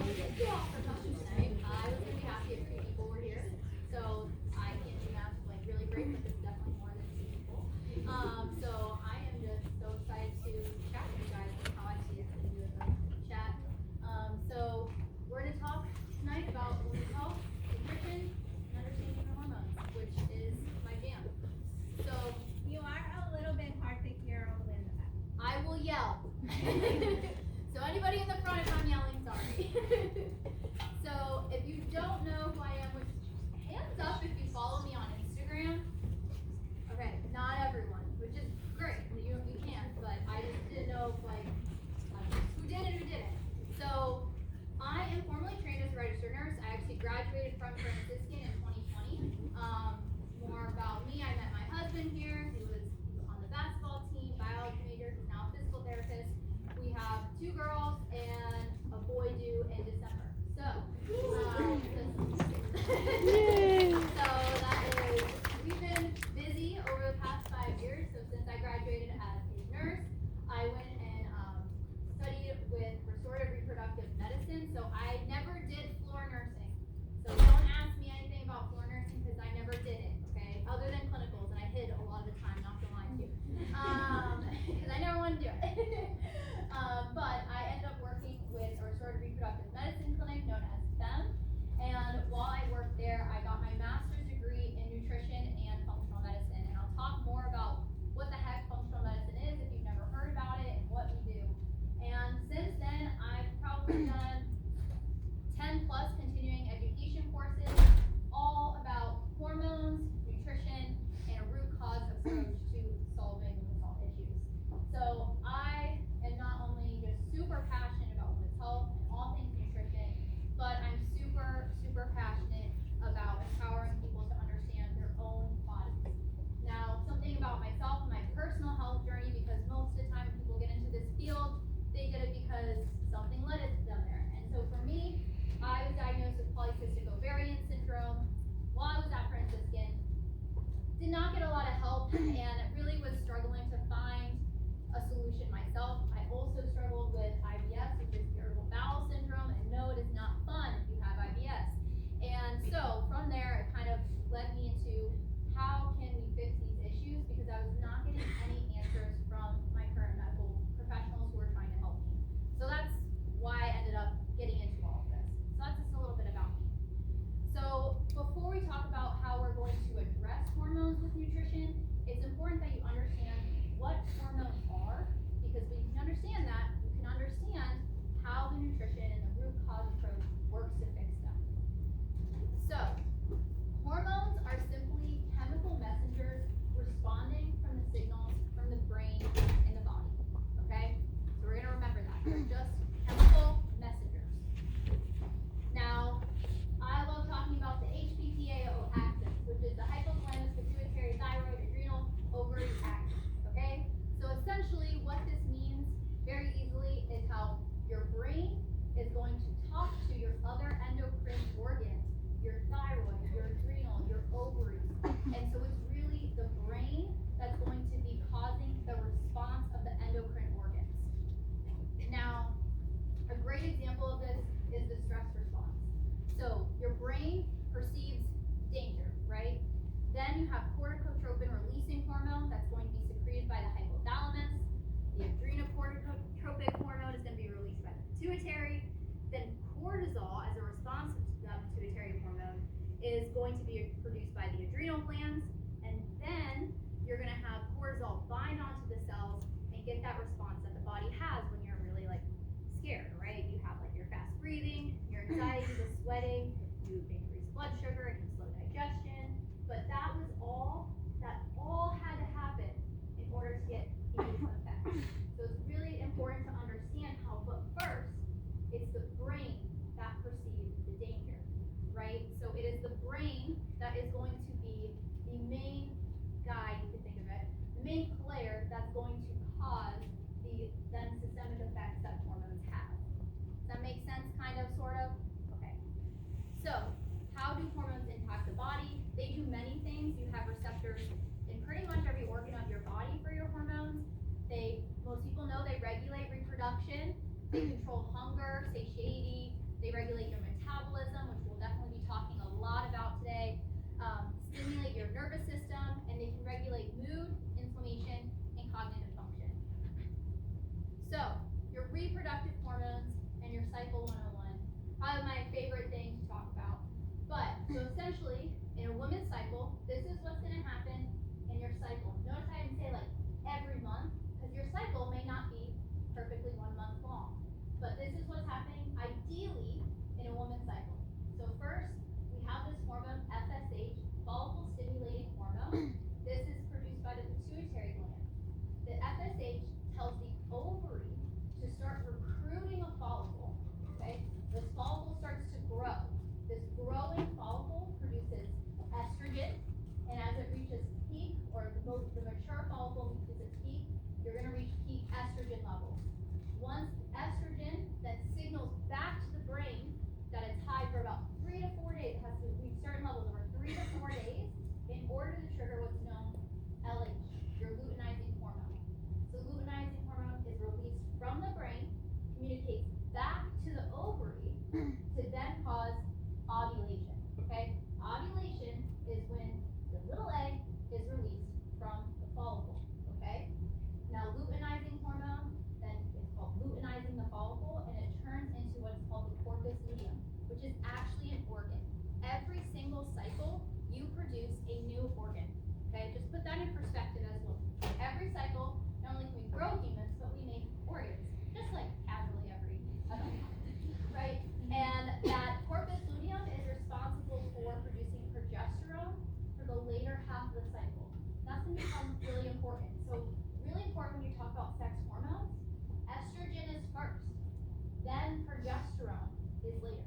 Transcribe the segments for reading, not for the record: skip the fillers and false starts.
we just do all for questions tonight. I was going to be happy if 3 people were here. So I can't do math like really great, but it's definitely more than 2 people. So I am just so excited to chat with you guys and how I see it to do with the chat. So we're going to talk tonight about women's health, nutrition, and understanding your hormones, which is my jam. So You are a little bit hard to hear over in the back. I will yell. So anybody in the front, if I'm yelling, sorry. So if you don't know who I am, which hands up if you follow me on Instagram. Okay, not everyone, which is great. You can, but I just didn't know who did and who didn't. So I am formally trained as a registered nurse. I actually graduated from Franciscan in 2020. More about me, I met my husband here. He was on the basketball team, biology major. He's now a physical therapist. We have 2 girls and a boy due in December. So, so that is, we've been busy over the past 5 years. So since I graduated as a nurse, I went and studied with restorative reproductive medicine. So I never did floor nursing. So don't ask me anything about floor nursing because I never did it, okay? Other than clinicals, and I hid a lot of the time, not gonna lie to you. Because I never wanted to do it. But I ended up working with a restorative reproductive medicine clinic known as STEM. And while I worked there, I got my master's degree in nutrition and functional medicine. And I'll talk more about what the heck functional medicine is if you've never heard about it and what we do. And since then, I've probably done 10 plus continuing education courses, all about hormones, nutrition, and a root cause approach to solving women's health issues. So I am not only just super passionate about women's health and all things nutrition, but I'm super, super passionate about empowering people to understand their own bodies. Now, something about myself and my personal health journey, because most of the time when people get into this field, they did it because something led them there. And so for me, I was diagnosed with polycystic ovarian syndrome while I was at Franciscan. Did not get a lot of help and really was struggling to find a solution myself. I also struggled with IBS, which is irritable bowel syndrome, and no, it is not fun if you have IBS. And so from there, it kind of led me into how can we fix these issues, because I was not getting any answers from my current medical professionals who were trying to help me. So that's why I ended up getting into all of this. So that's just a little bit about me. So before we talk about how we're going to address hormones with nutrition, it's important that you understand what hormones are, because when you can understand that, you can understand how the nutrition and the root cause approach works to fix them. So hormones are simply chemical messengers responding from the signals from the brain and the body. Okay? So we're going to remember that. They're just chemical messengers. Now, I love talking about the HPTAO axis, which is the hypothalamus, pituitary, thyroid, adrenal, ovary axis. Okay? So essentially what this means very easily is how your brain is going to talk to your other endocrine organs, your thyroid, your adrenal, your ovaries. And so it's really the brain that's going to be causing the response of the endocrine organs. Now, a great example of this is the stress response. So your brain perceives danger, right? Then you have corticotropin releasing hormone that's going to be secreted by the hypothalamus. The adrenocorticotropic hormone is going to be released by the pituitary. Then cortisol, as a response to that pituitary hormone, is going to be produced by the adrenal glands. And then you're going to have cortisol bind onto the cells and get that response that the body has when you're really scared, right? You have your fast breathing, your anxiety, the sweating, you increase blood sugar, it can slow digestion. But that all had to happen in order to get these effects. So it's really important to understand how, but first, it's the brain that perceives the danger, right? So it is the brain that is going to be the main guide, you can think of it, the main player that's going to cause the then systemic effects that hormones have. Does that make sense, kind of, sort of? Okay. So, how do hormones impact the body? They do many things. You have receptors in pretty much every organ of your body for your hormones. Most people know they regulate reproduction, they control hunger, satiety, They regulate your metabolism, which we'll definitely be talking a lot about today. Stimulate your nervous system, and they can regulate mood, inflammation, and cognitive function. So, your reproductive hormones and your cycle 101, probably my favorite thing to talk about. But, so essentially, in a woman's cycle, this is what's going to happen in your cycle. Notice I didn't say like every month, because your cycle may not be perfectly 1 month long. But this is what's happening ideally in a woman's cycle. So first, we have this hormone, FSH, follicle stimulating hormone. This is produced by the pituitary gland. The FSH tells the ovary to start recruiting a follicle, okay? This follicle starts to grow. This growing follicle produces estrogen, and as it reaches peak, or the mature follicle reaches its peak, you're going to reach peak estrogen levels. Once estrogen then signals back to the brain that it's high for about 3 to 4 days, it has to reach certain levels over 3 to 4 days in order to trigger what's known LH, your luteinizing hormone. So luteinizing hormone is released from the brain, communicates back to the ovary to then cause ovulation. Okay? Ovulation is when the little egg is released from the follicle. Okay? Now luteinizing hormone then is called luteinizing the follicle, and it turns into what's called the corpus luteum, which is actually an organ. Every single cycle, you produce a new organ. Okay? Just put that in perspective as well. Every cycle, not only can we grow humans, but we make organs, just like casually every other month, right? And that corpus luteum is responsible for producing progesterone for the later half of the cycle. That's going to become really important. So really important when you talk about sex hormones, estrogen is first, then progesterone is later.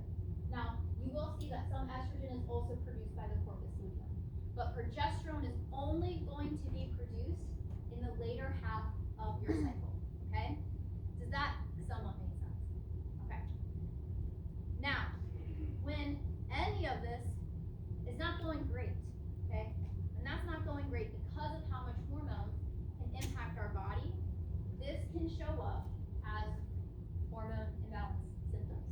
Now, you will see that some estrogen is also produced by the corpus luteum, but progesterone is only going to be produced in the later half of your cycle, okay? Does that somewhat make sense? Okay. Now, when any of this is not going great, okay, and that's not going great because of how much hormones can impact our body, this can show up as hormone imbalance symptoms,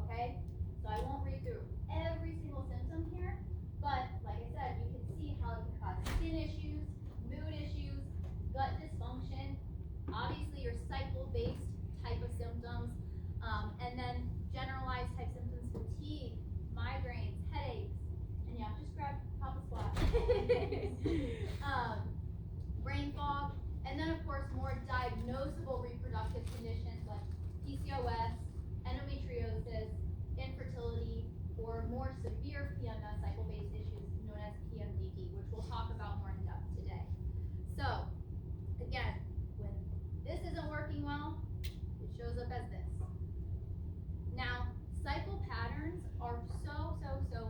okay? So I won't read through every single symptom here, but like I said, you can see how it can cause skin issues, mood issues, gut dysfunction, obviously your cycle-based type of symptoms, and then generalized type symptoms, fatigue, migraines, headaches, and yeah, just grab Papa Squat. Brain fog, and then of course more diagnosable reproductive conditions like PCOS, endometriosis, infertility, or more severe PMS, cycle-based issues known as PMDD, which we'll talk about more in depth today. So, again, when this isn't working well, it shows up as this. Now, cycle patterns are so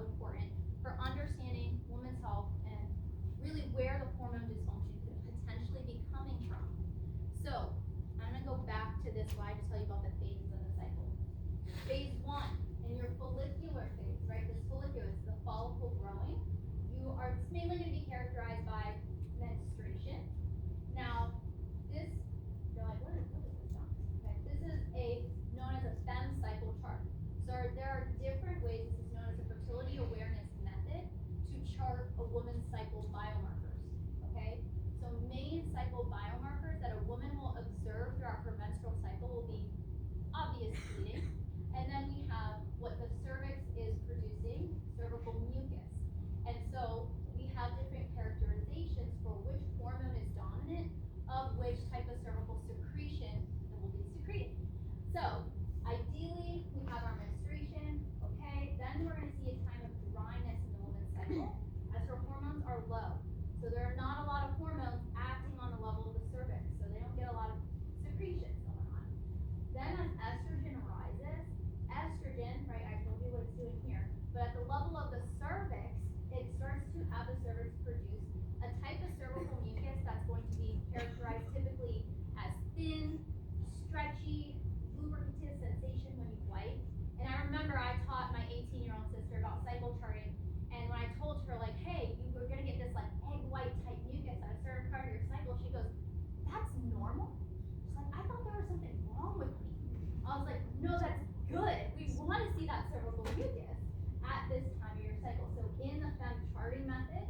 important for understanding women's health and really where the hormone dysfunction could potentially be coming from. So, I'm going to go back to this slide to tell you about the phases of the cycle. Phase 1, in your follicular phase, right? This follicle is the follicle growing. It's mainly going to be characterized by menstruation. Now, this, you're like, what is this now? Okay, this is known as a FEM cycle chart. So there are different ways, this is known as a fertility awareness method, to chart a woman's cycle biomarkers, okay? So main cycle biomarkers that a woman will observe throughout her menstrual cycle will be obvious bleeding, and then we have what the cervix is producing, cervical mucus. And so we have different characterizations for which hormone is dominant of which type of cervical secretion that will be secreted. So ideally, we have our menstruation, okay? Then we're going to see a time of dryness in the woman's cycle as her hormones are low. So there are not a lot of hormones acting on the level of the cervix, so they don't get a lot of secretions going on. Then as estrogen rises, right, I told you what it's doing here, but at the level of the cervix, it starts to have the cervix produce a type of cervical mucus that's going to be characterized typically as thin, stretchy, lubricative sensation when you wipe. And I remember I taught my 18-year-old sister about cycle charting, and when I told her, like, hey, you were going to get this like egg white type mucus at a certain part of your cycle, she goes, that's normal? She's like, I thought there was something wrong with me. I was like, no, that's good. We want want to see that cervical mucus at this time of your cycle. So in the FEM charting method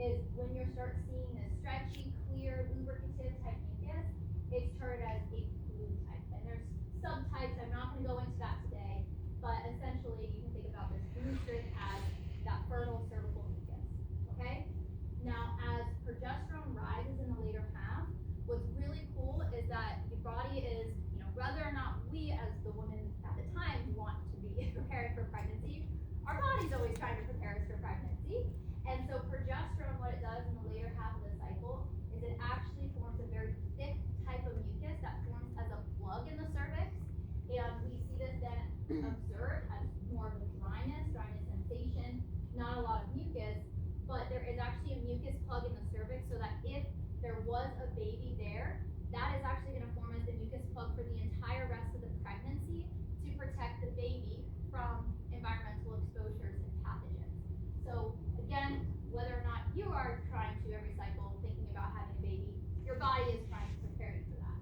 is when you start seeing this stretchy, clear, lubricative type mucus, it's charted as a blue type. And there's subtypes, I'm not going to go into that today, but essentially you can think about this blue string as that fertile cervical mucus, okay? Now, as progesterone rises in the later half, what's really cool is that your body is, whether or not we as the women at the time want to be preparing for pregnancy, our body's always trying to prepare us for pregnancy. And so progesterone, what it does in the later half of the cycle is it actually forms a very thick type of mucus that forms as a plug in the cervix. And we see this then observed as more of a dryness sensation, not a lot of mucus, but there is actually a mucus plug in the cervix so that if there was a baby there, that is actually going to form as the mucus plug for the entire rest of the pregnancy to protect the baby from environmental exposures and pathogens. So again, whether or not you are trying to every cycle thinking about having a baby, your body is trying to prepare you for that.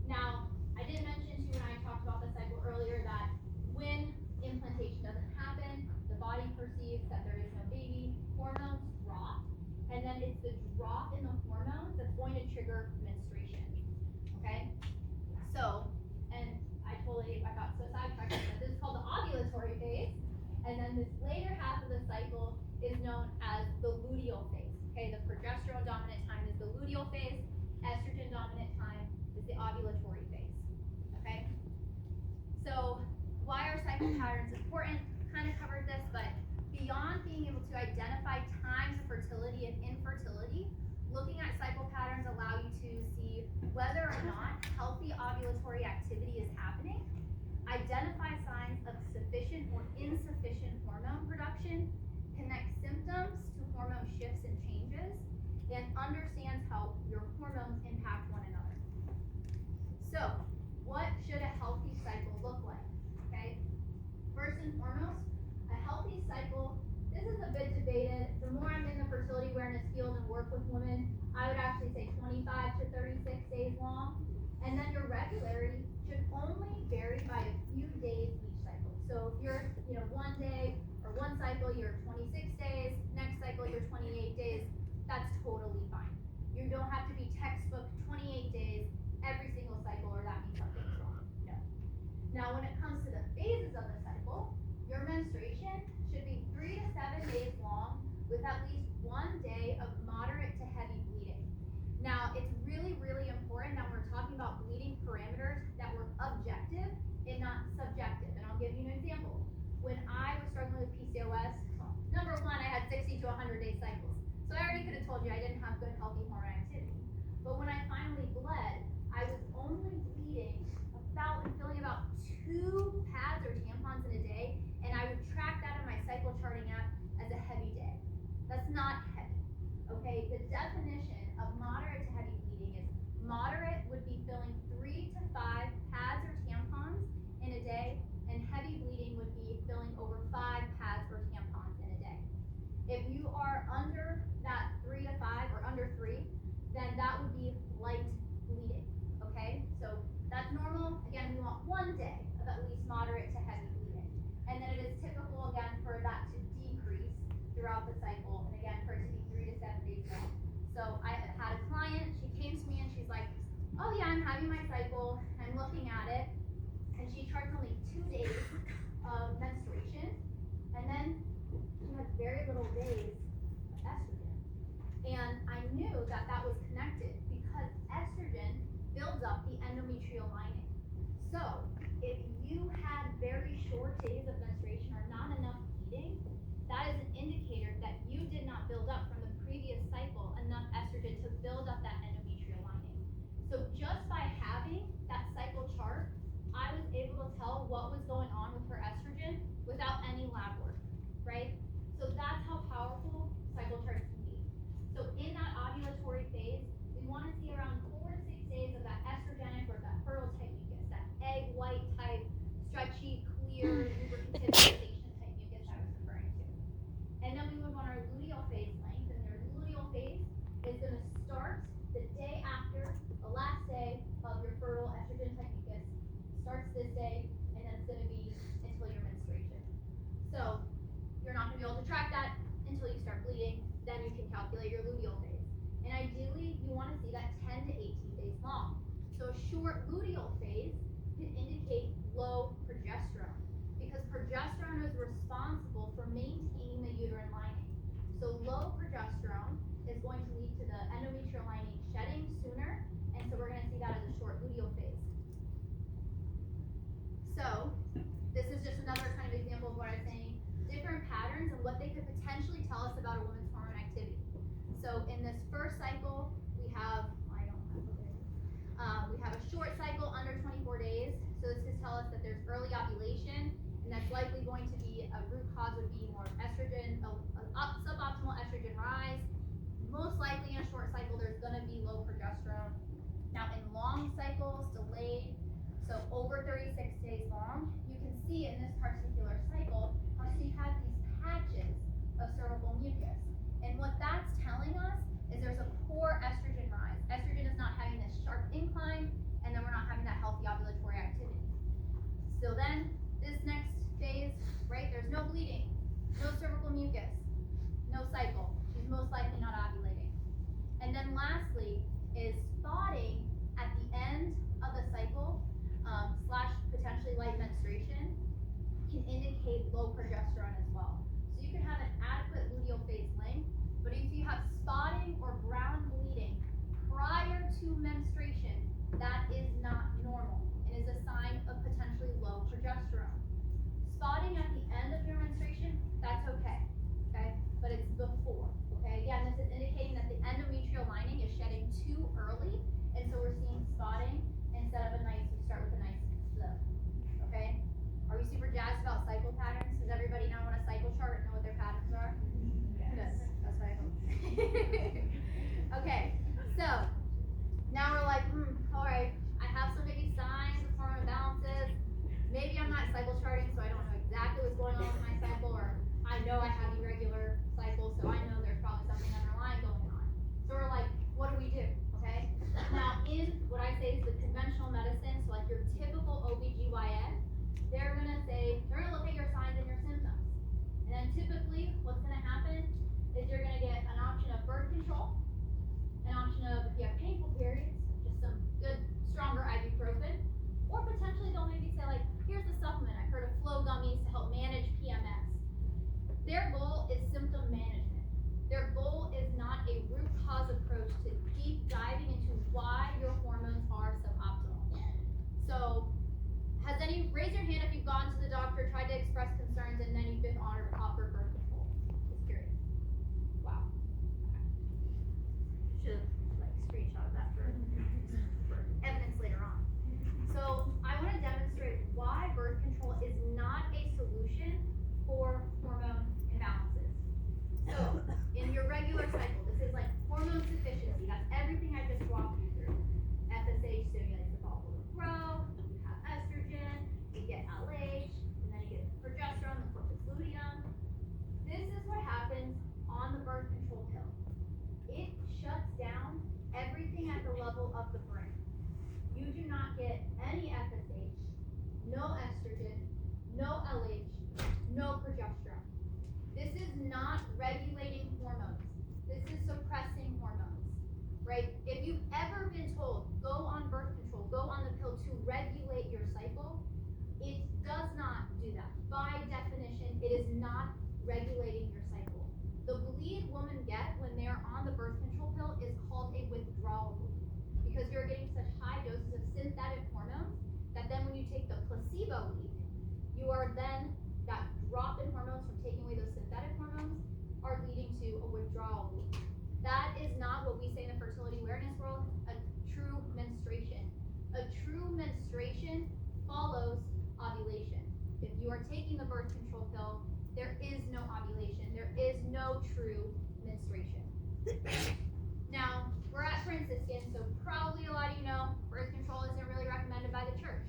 Now, I did mention to you when I talked about the cycle earlier that when implantation doesn't happen, the body perceives that there is no baby, hormones drop, and then it's the drop in the hormones that's going to trigger menstruation. Okay? So, and I got so sidetracked, but this is called the ovulatory phase, and then this later half of the cycle is known as the luteal phase. Okay, the progesterone dominant time is the luteal phase, estrogen dominant time is the ovulatory phase. Okay? So, why are cycle patterns important? Kind of covered this, but beyond being able to identify times of fertility and infertility, looking at cycle patterns allow you to see whether or not healthy ovulatory activity is happening, identify signs of sufficient or insufficient hormone production, connect symptoms to hormone shifts and changes, and understands how your hormones impact one another. So, what should a healthy cycle look like? Okay, first and foremost, a healthy cycle, this is a bit debated. The more I'm in the fertility awareness field and work with women, I would actually say 25 to 36 days long. And then your regularity should only vary by a few days each cycle. So if you're, one day or one cycle, you're 26 days, next cycle, you're 28 days, that's totally fine. You don't have to be textbook 28 days every single cycle or that means something's wrong. No. Now, when it comes to the phases of the cycle, your menstruation should be 3 to 7 days long with at least 1 day of moderate to heavy bleeding. Now, it's really, really important that we're talking about bleeding parameters that were objective and not subjective. And I'll give you an example. When I was struggling with PCOS, number one, I had 60 to 100 day cycles. So I already could have told you I didn't have good, healthy hormone activity. But when I finally bled, I was only bleeding and filling about 2 pads or tampons in a day, and I would track that in my cycle charting app as a heavy day. That's not heavy. Okay, the definition of moderate to heavy bleeding is moderate would be filling 3 to 5 pads or tampons in a day, and heavy bleeding would be filling over 5 pads or tampons in a day. If you are under that 3 to 5 or under 3, then that would be light bleeding. Okay, so that's normal. Again, we want 1 day of at least moderate to heavy bleeding. And then it is typical, again, for that to decrease throughout the cycle. And again, for it to be 3 to 7 days long. So I had a client, she came to me and she's like, oh yeah, I'm having my cycle. I'm looking at it. And she charts only 2 days of menstruation. And then she had very little days of estrogen. And I knew that that was connected because estrogen builds up the endometrial lining. So, if you had very short days of menstruation or not enough bleeding, that is an indicator that you did not build up from the previous cycle enough estrogen to build up that endometrial lining. So, just by having that cycle chart, I was able to tell what was going on with her estrogen without any lab work, right? So, that's how powerful cycle charts can be. So, in that ovulatory phase, we want to see around 4 to 6 days of that estrogenic or that fertile type mucus, that egg white type, stretchy, clear, lubricative sensation type mucus I was referring to. And then we move on our luteal phase length, and their luteal phase is going to start the day after the last day of short luteal phase can indicate low progesterone, because progesterone is responsible for maintaining the uterine lining. So low progesterone is going to lead to the endometrial lining shedding sooner, and so we're going to see that as a short luteal phase. So this is just another kind of example of what I'm saying, different patterns and what they could potentially tell us about a woman's hormone activity. So in this first cycle, we have a short cycle under 24 days. So this could tell us that there's early ovulation, and that's likely going to be a root cause would be more estrogen, suboptimal estrogen rise. Most likely in a short cycle, there's going to be low progesterone. Now in long cycles, delayed, so over 36 days long, you can see in this particular cycle how she has these patches of cervical mucus. And what that's telling us is there's a poor estrogen rise. Estrogen is not having this sharp incline, and then we're not having that healthy ovulatory activity. So then, this next phase, right, there's no bleeding, no cervical mucus, no cycle. She's most likely not ovulating. And then lastly is spotting at the end of the cycle, / potentially light menstruation, can indicate low progesterone as well. So you can have an adequate luteal phase length, but if you have spotting or brown bleeding prior to menstruation, that is not normal and is a sign of potentially low progesterone. Spotting at the end of your menstruation, that's okay, but it's before, Again, this is indicating that the endometrial lining is shedding too early, and so we're seeing spotting instead of we start with a nice slip, Are we super jazzed about cycle patterns? Does everybody now want a cycle chart and know what their patterns are? Yes. Good, that's what I hope. Okay, so now we're like, all right, I have some maybe signs of hormone imbalances. Maybe I'm not cycle charting, so I don't know exactly what's going on with my cycle, or I know I have irregular cycles, so I know there's probably something underlying going on. So we're like, what do we do, Now, in what I say is the conventional medicine, so like your typical OBGYN, they're going to look at your signs and your symptoms. And then typically, what's going to happen is you're going to get an option of birth control, an option of, if you have painful periods, just some good, stronger ibuprofen, or potentially they'll maybe say like, here's a supplement. I've heard of flow gummies to help manage PMS. Their goal is symptom management. Their goal is not a root cause approach to deep diving into why your hormones are suboptimal. So, raise your hand if you've gone to the doctor, tried to express concerns, and then you've been offered birth control. Just curious. Wow. Okay. Should have screenshot that for evidence later on. So I want to demonstrate why birth control is not a solution for hormone imbalances. So in your regular cycle, this is like hormone sufficiency. That's everything I just walked you through. FSH stimulates the follicle to grow. You have estrogen. You get LH, and then you get progesterone, the corpus luteum. This is what happens on the birth control pill. It shuts down everything at the level of the brain. You do not get any FSH, no estrogen, no LH, no progesterone. This is not regulating hormones. This is suppressing hormones, right? If you've ever been told, go on birth control, go on the pill to regulate your cycle, it does not do that. By definition, it is not regulating your cycle. The bleed women get when they're on the birth control pill is called a withdrawal bleed, because you're getting such high doses of synthetic hormones that then when you take the placebo lead, you are then, that drop in hormones from taking away those synthetic hormones are leading to a withdrawal bleed. That is not what we say in the fertility awareness world, a true menstruation. A true menstruation follows ovulation. If you are taking the birth control pill, there is no ovulation. There is no true menstruation. Now, we're at Franciscan, so probably a lot of you know birth control isn't really recommended by the church.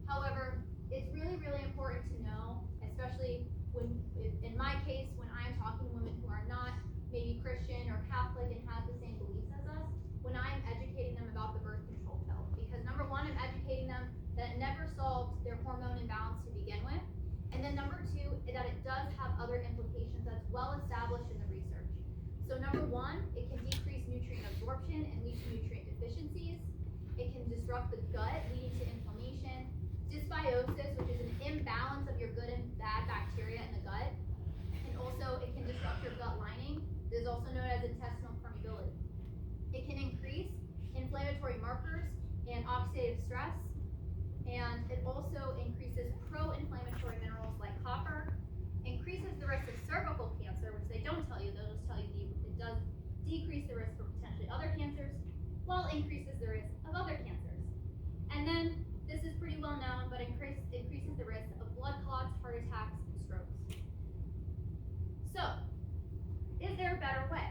However, it's really, really important to know, especially when, in my case, when I'm talking to women who are not maybe Christian or Catholic and have the same beliefs as us, when I'm educating them about the birth control pill. Because number one, I'm educating them that it never solves their hormone imbalance to begin with. And then number two, that it does have other implications that's well established in the research. So number one, it can decrease nutrient absorption and lead to nutrient deficiencies. It can disrupt the gut, leading to inflammation. Dysbiosis, which is an imbalance of your good and bad bacteria in the gut. And also, it can disrupt your gut lining. It is also known as intestinal permeability. It can increase inflammatory markers and oxidative stress. And it also increases pro-inflammatory minerals like copper, increases the risk of cervical cancer, which they don't tell you, they'll just tell you it does decrease the risk for potentially other cancers, while increases the risk of other cancers. And then, this is pretty well known, but increases the risk of blood clots, heart attacks, and strokes. So, is there a better way?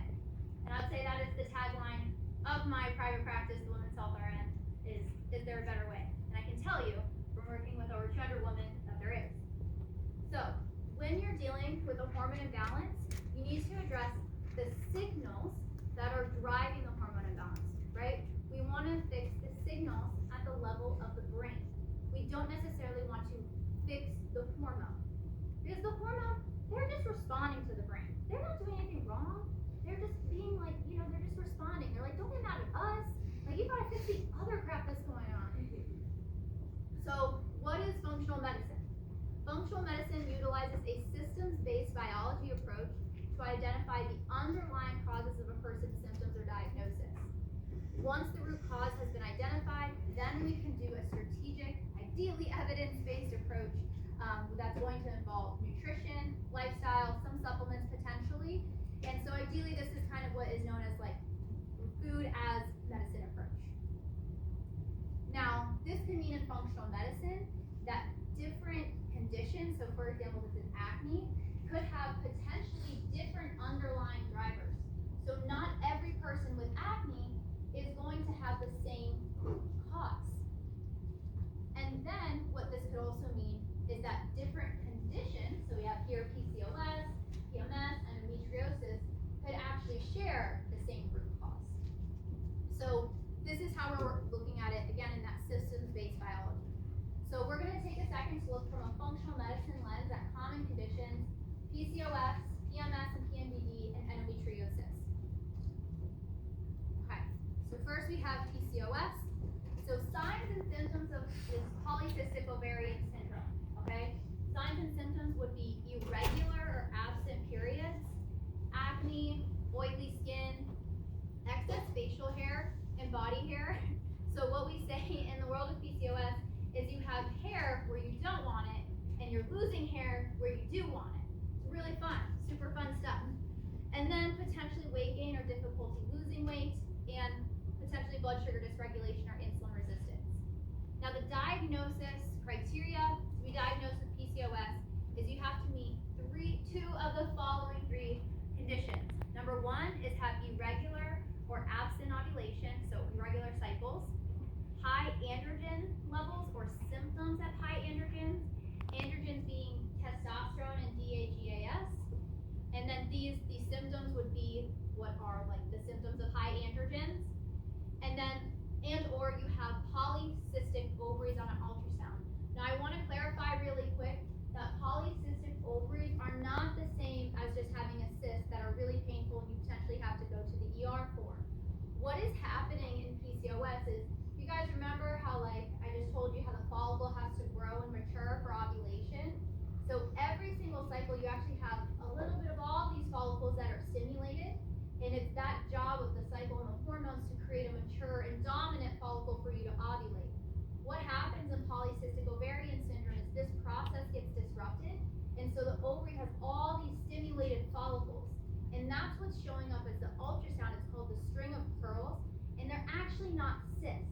And I'd say that is the tagline of my private practice, the Women's Health RN, is there a better way? And I can tell you, from working with over 200 women, that there is. So, when you're dealing with a hormone imbalance, you need to address the signals that are driving the hormone imbalance, right? We want to fix the signals at the level of the brain. We don't necessarily want to fix the hormone. Because the hormone, they're just responding to the brain. They're not doing anything wrong. They're just being like, they're just responding. They're like, don't get mad at us. Like, you gotta fix the other crap that's going on. So, what is functional medicine? Functional medicine utilizes a systems-based biology approach to identify the underlying causes of a person's symptoms or diagnosis. Once the root cause has been identified, then we can do a strategic, ideally evidence-based approach that's going to involve nutrition, lifestyle, some supplements potentially. And so ideally this is kind of what is known as like food as medicine approach. Now, this can mean in functional medicine that different conditions, so for example, this is acne, could have potentially different underlying drivers. So not every person with acne is going to have the same cause. And then what this could also mean is that different conditions, so we have here PCOS, PMS, and endometriosis, could actually share the same root cause. So this is how we're looking at it, again, in that systems-based biology. So we're going to take a second to look from a functional medicine lens at common conditions, PCOS, PMS, and PMDD, and endometriosis. Okay, so first we have PCOS. So signs and symptoms of this polycystic ovarian syndrome, okay? Signs and symptoms would be irregular or absent periods, acne, oily skin, excess facial hair, and body hair. So what we say in the world of PCOS is you have hair where you don't want it, and you're losing hair where you do want it. It's really fun, super fun stuff. And then potentially weight gain or difficulty losing weight, and potentially blood sugar dysregulation or insulin resistance. Now the diagnosis criteria to be diagnosed with PCOS is you have to meet two of the following three conditions. Number one is have irregular or absent ovulation, so irregular cycles, high androgen levels or symptoms of high androgens, androgens being testosterone and DHEAS, and then these symptoms would be what are like the symptoms of high androgens, and or you have polycystic ovaries on an ultrasound. Now I want to clarify really quick that polycystic ovaries are not the same as just having a cyst that are really painful and you potentially have to go to the ER for. What is happening in PCOS is, you guys remember how like I just told you how the follicle has to grow and mature for ovulation? So every single cycle you actually have a little bit of all these follicles that are stimulated, and it's that job of the cycle and the hormones to create a mature and dominant follicle for you to ovulate. What happens in polycystic ovarian syndrome is this process gets disrupted, and so the ovary has all these stimulated follicles, and that's what's showing up as the ultrasound. It's called the string of pearls, and they're actually not cysts.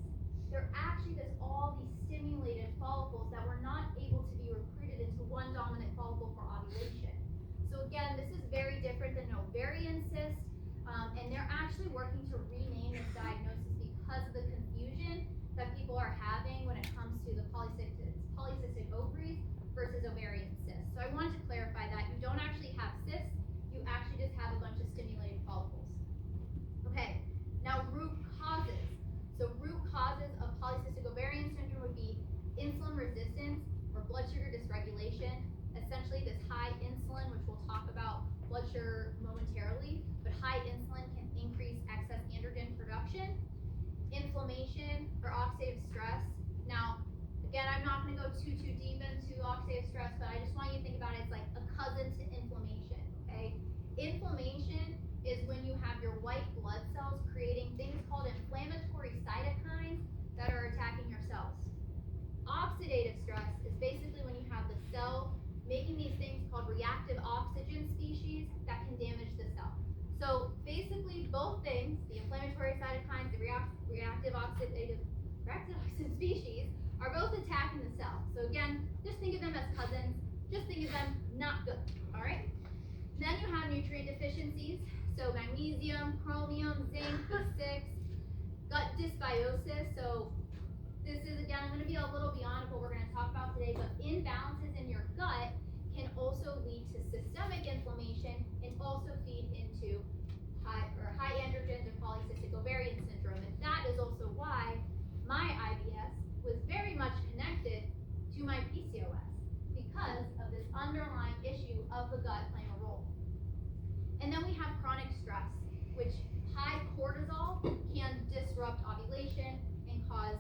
They're actually all these stimulated follicles that were not able to be recruited into one dominant follicle for ovulation. So again, this is very different than an ovarian cyst, and they're actually working to rename this diagnosis because of the confusion that people are having when it comes to the polycystic too deep into oxidative stress, but I just want you to think about it as like a cousin to inflammation, okay? Inflammation is when you have your white blood cells creating things called inflammatory cytokines that are attacking your cells. Oxidative stress is basically when you have the cell making these things called reactive oxygen species that can damage the cell. So basically both things, the inflammatory cytokines, the reactive oxygen species, are both attacking the cell. So again, just think of them as cousins. Just think of them not good, all right? Then you have nutrient deficiencies. So magnesium, chromium, zinc, B6, gut dysbiosis. So this is, again, going to be a little beyond what we're going to talk about today, but imbalances in your gut can also lead to systemic inflammation and also feed into high androgens or polycystic ovarian syndrome. And that is also why my IBS was very much connected to my PCOS because of this underlying issue of the gut playing a role. And then we have chronic stress, which high cortisol can disrupt ovulation and cause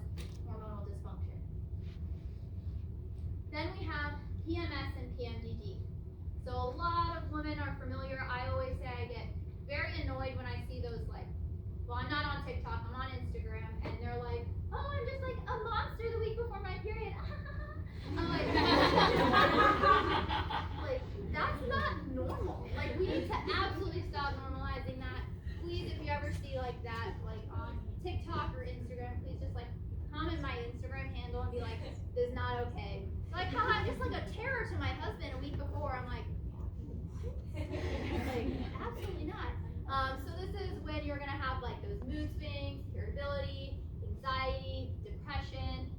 hormonal dysfunction. Then we have PMS and PMDD. So a lot of women are familiar. I always say I get very annoyed when I see those, like, well, I'm not on TikTok, I'm on Instagram, and they're like, oh, I'm just like a monster the week before my period. I'm like, like, that's not normal. Like, we need to absolutely stop normalizing that. Please, if you ever see like that, like on TikTok or Instagram, please just like comment my Instagram handle and be like, this is not okay. Like, haha, I'm just like a terror to my husband a week before. I'm like, like, absolutely not. So this is when you're gonna have like those mood swings, irritability, anxiety, depression,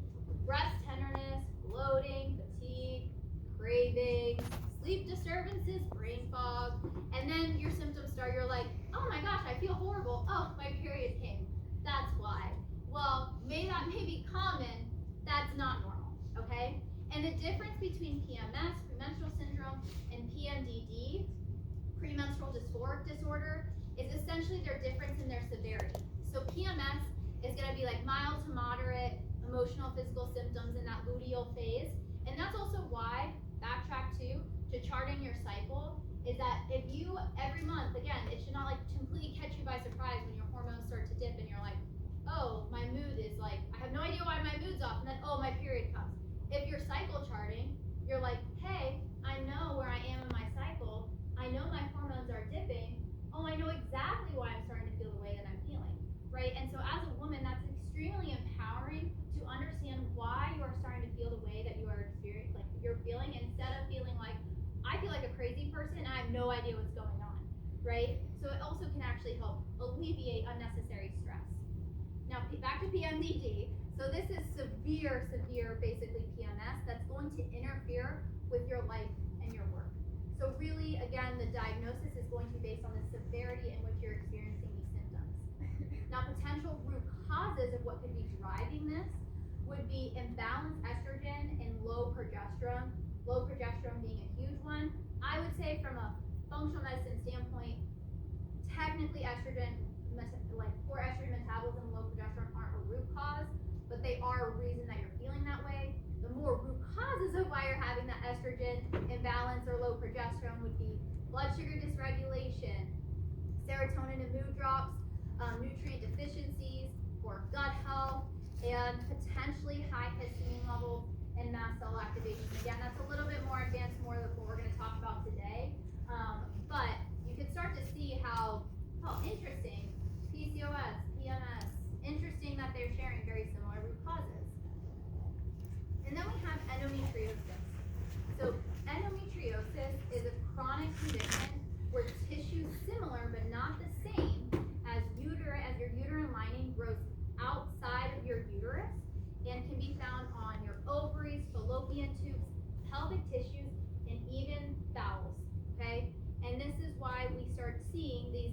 breast tenderness, bloating, fatigue, cravings, sleep disturbances, brain fog, and then your symptoms start. You're like, oh my gosh, I feel horrible. Oh, my period came. That's why. Well, that may be common. That's not normal, okay? And the difference between PMS, premenstrual syndrome, and PMDD, premenstrual dysphoric disorder, is essentially their difference in their severity. So PMS is going to be like mild to moderate emotional, physical symptoms in that luteal phase. And that's also why, backtrack to charting your cycle, is that if you, every month, again, it should not like completely catch you by surprise when your hormones start to dip and you're like, oh, my mood is like, I have no idea why my mood's off, and then, oh, my period comes. If you're cycle charting, you're like, hey, I know where I am in my cycle, I know my hormones are dipping, oh, I know exactly why I'm starting to feel the way that I'm feeling, right? And so as a woman, that's extremely empowering to understand why you are starting to feel the way that you are experiencing, like you're feeling, instead of feeling like, I feel like a crazy person and I have no idea what's going on, right? So it also can actually help alleviate unnecessary stress. Now, back to PMDD. So this is severe, basically PMS that's going to interfere with your life and your work. So really, again, the diagnosis is going to be based on the severity in which you're experiencing these symptoms. Now, potential root causes of what could be driving this would be imbalanced estrogen and low progesterone being a huge one. I would say from a functional medicine standpoint, technically estrogen, like poor estrogen metabolism and low progesterone aren't a root cause, but they are a reason that you're feeling that way. The more root causes of why you're having that estrogen imbalance or low progesterone would be blood sugar dysregulation, serotonin and mood drops, nutrient deficiencies, poor gut health, and potentially high histamine levels and mast cell activation. Again, that's a little bit more advanced, more than what we're going to talk about today. But you can start to see how, interesting, PCOS, PMS, interesting that they're sharing very similar root causes. And then we have endometriosis. So endometriosis is a chronic condition where tissue similar but not the same as your uterine lining grows outside of your uterus and can be found on your ovaries, fallopian tubes, pelvic tissues, and even bowels, okay? And this is why we start seeing these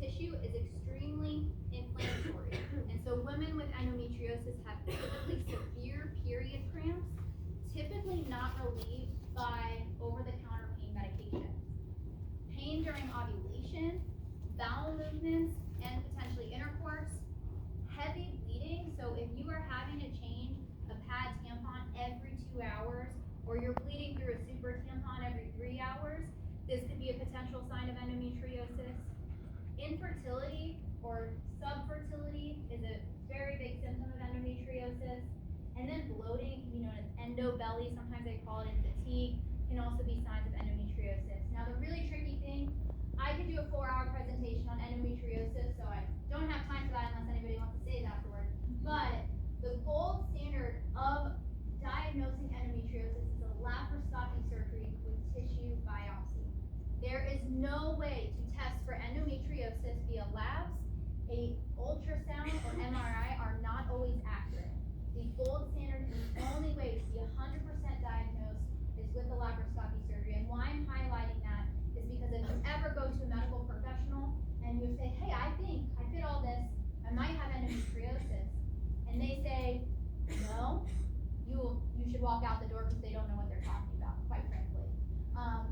tissue is extremely inflammatory. And so women with endometriosis have typically severe period cramps, typically not relieved by over-the-counter pain medications. Pain during ovulation, bowel movements, and potentially intercourse, heavy bleeding. So if you are having to change a pad tampon every This could be a potential sign of endometriosis. Infertility or subfertility is a very big symptom of endometriosis. And then bloating, known as endobelly, sometimes they call it, and fatigue, can also be signs of endometriosis. Now, the really tricky thing, I could do a 4-hour presentation on endometriosis, so I don't have time for that unless anybody wants to say it afterwards. But the gold standard of diagnosing endometriosis is a laparoscopy surgery with tissue biopsy. There is no way to test for endometriosis via labs. A ultrasound or MRI are not always accurate. The gold standard and the only way to be 100% diagnosed is with the laparoscopy surgery. And why I'm highlighting that is because if you ever go to a medical professional and you say, hey, I think I fit all this, I might have endometriosis, and they say, no, you should walk out the door because they don't know what they're talking about, quite frankly.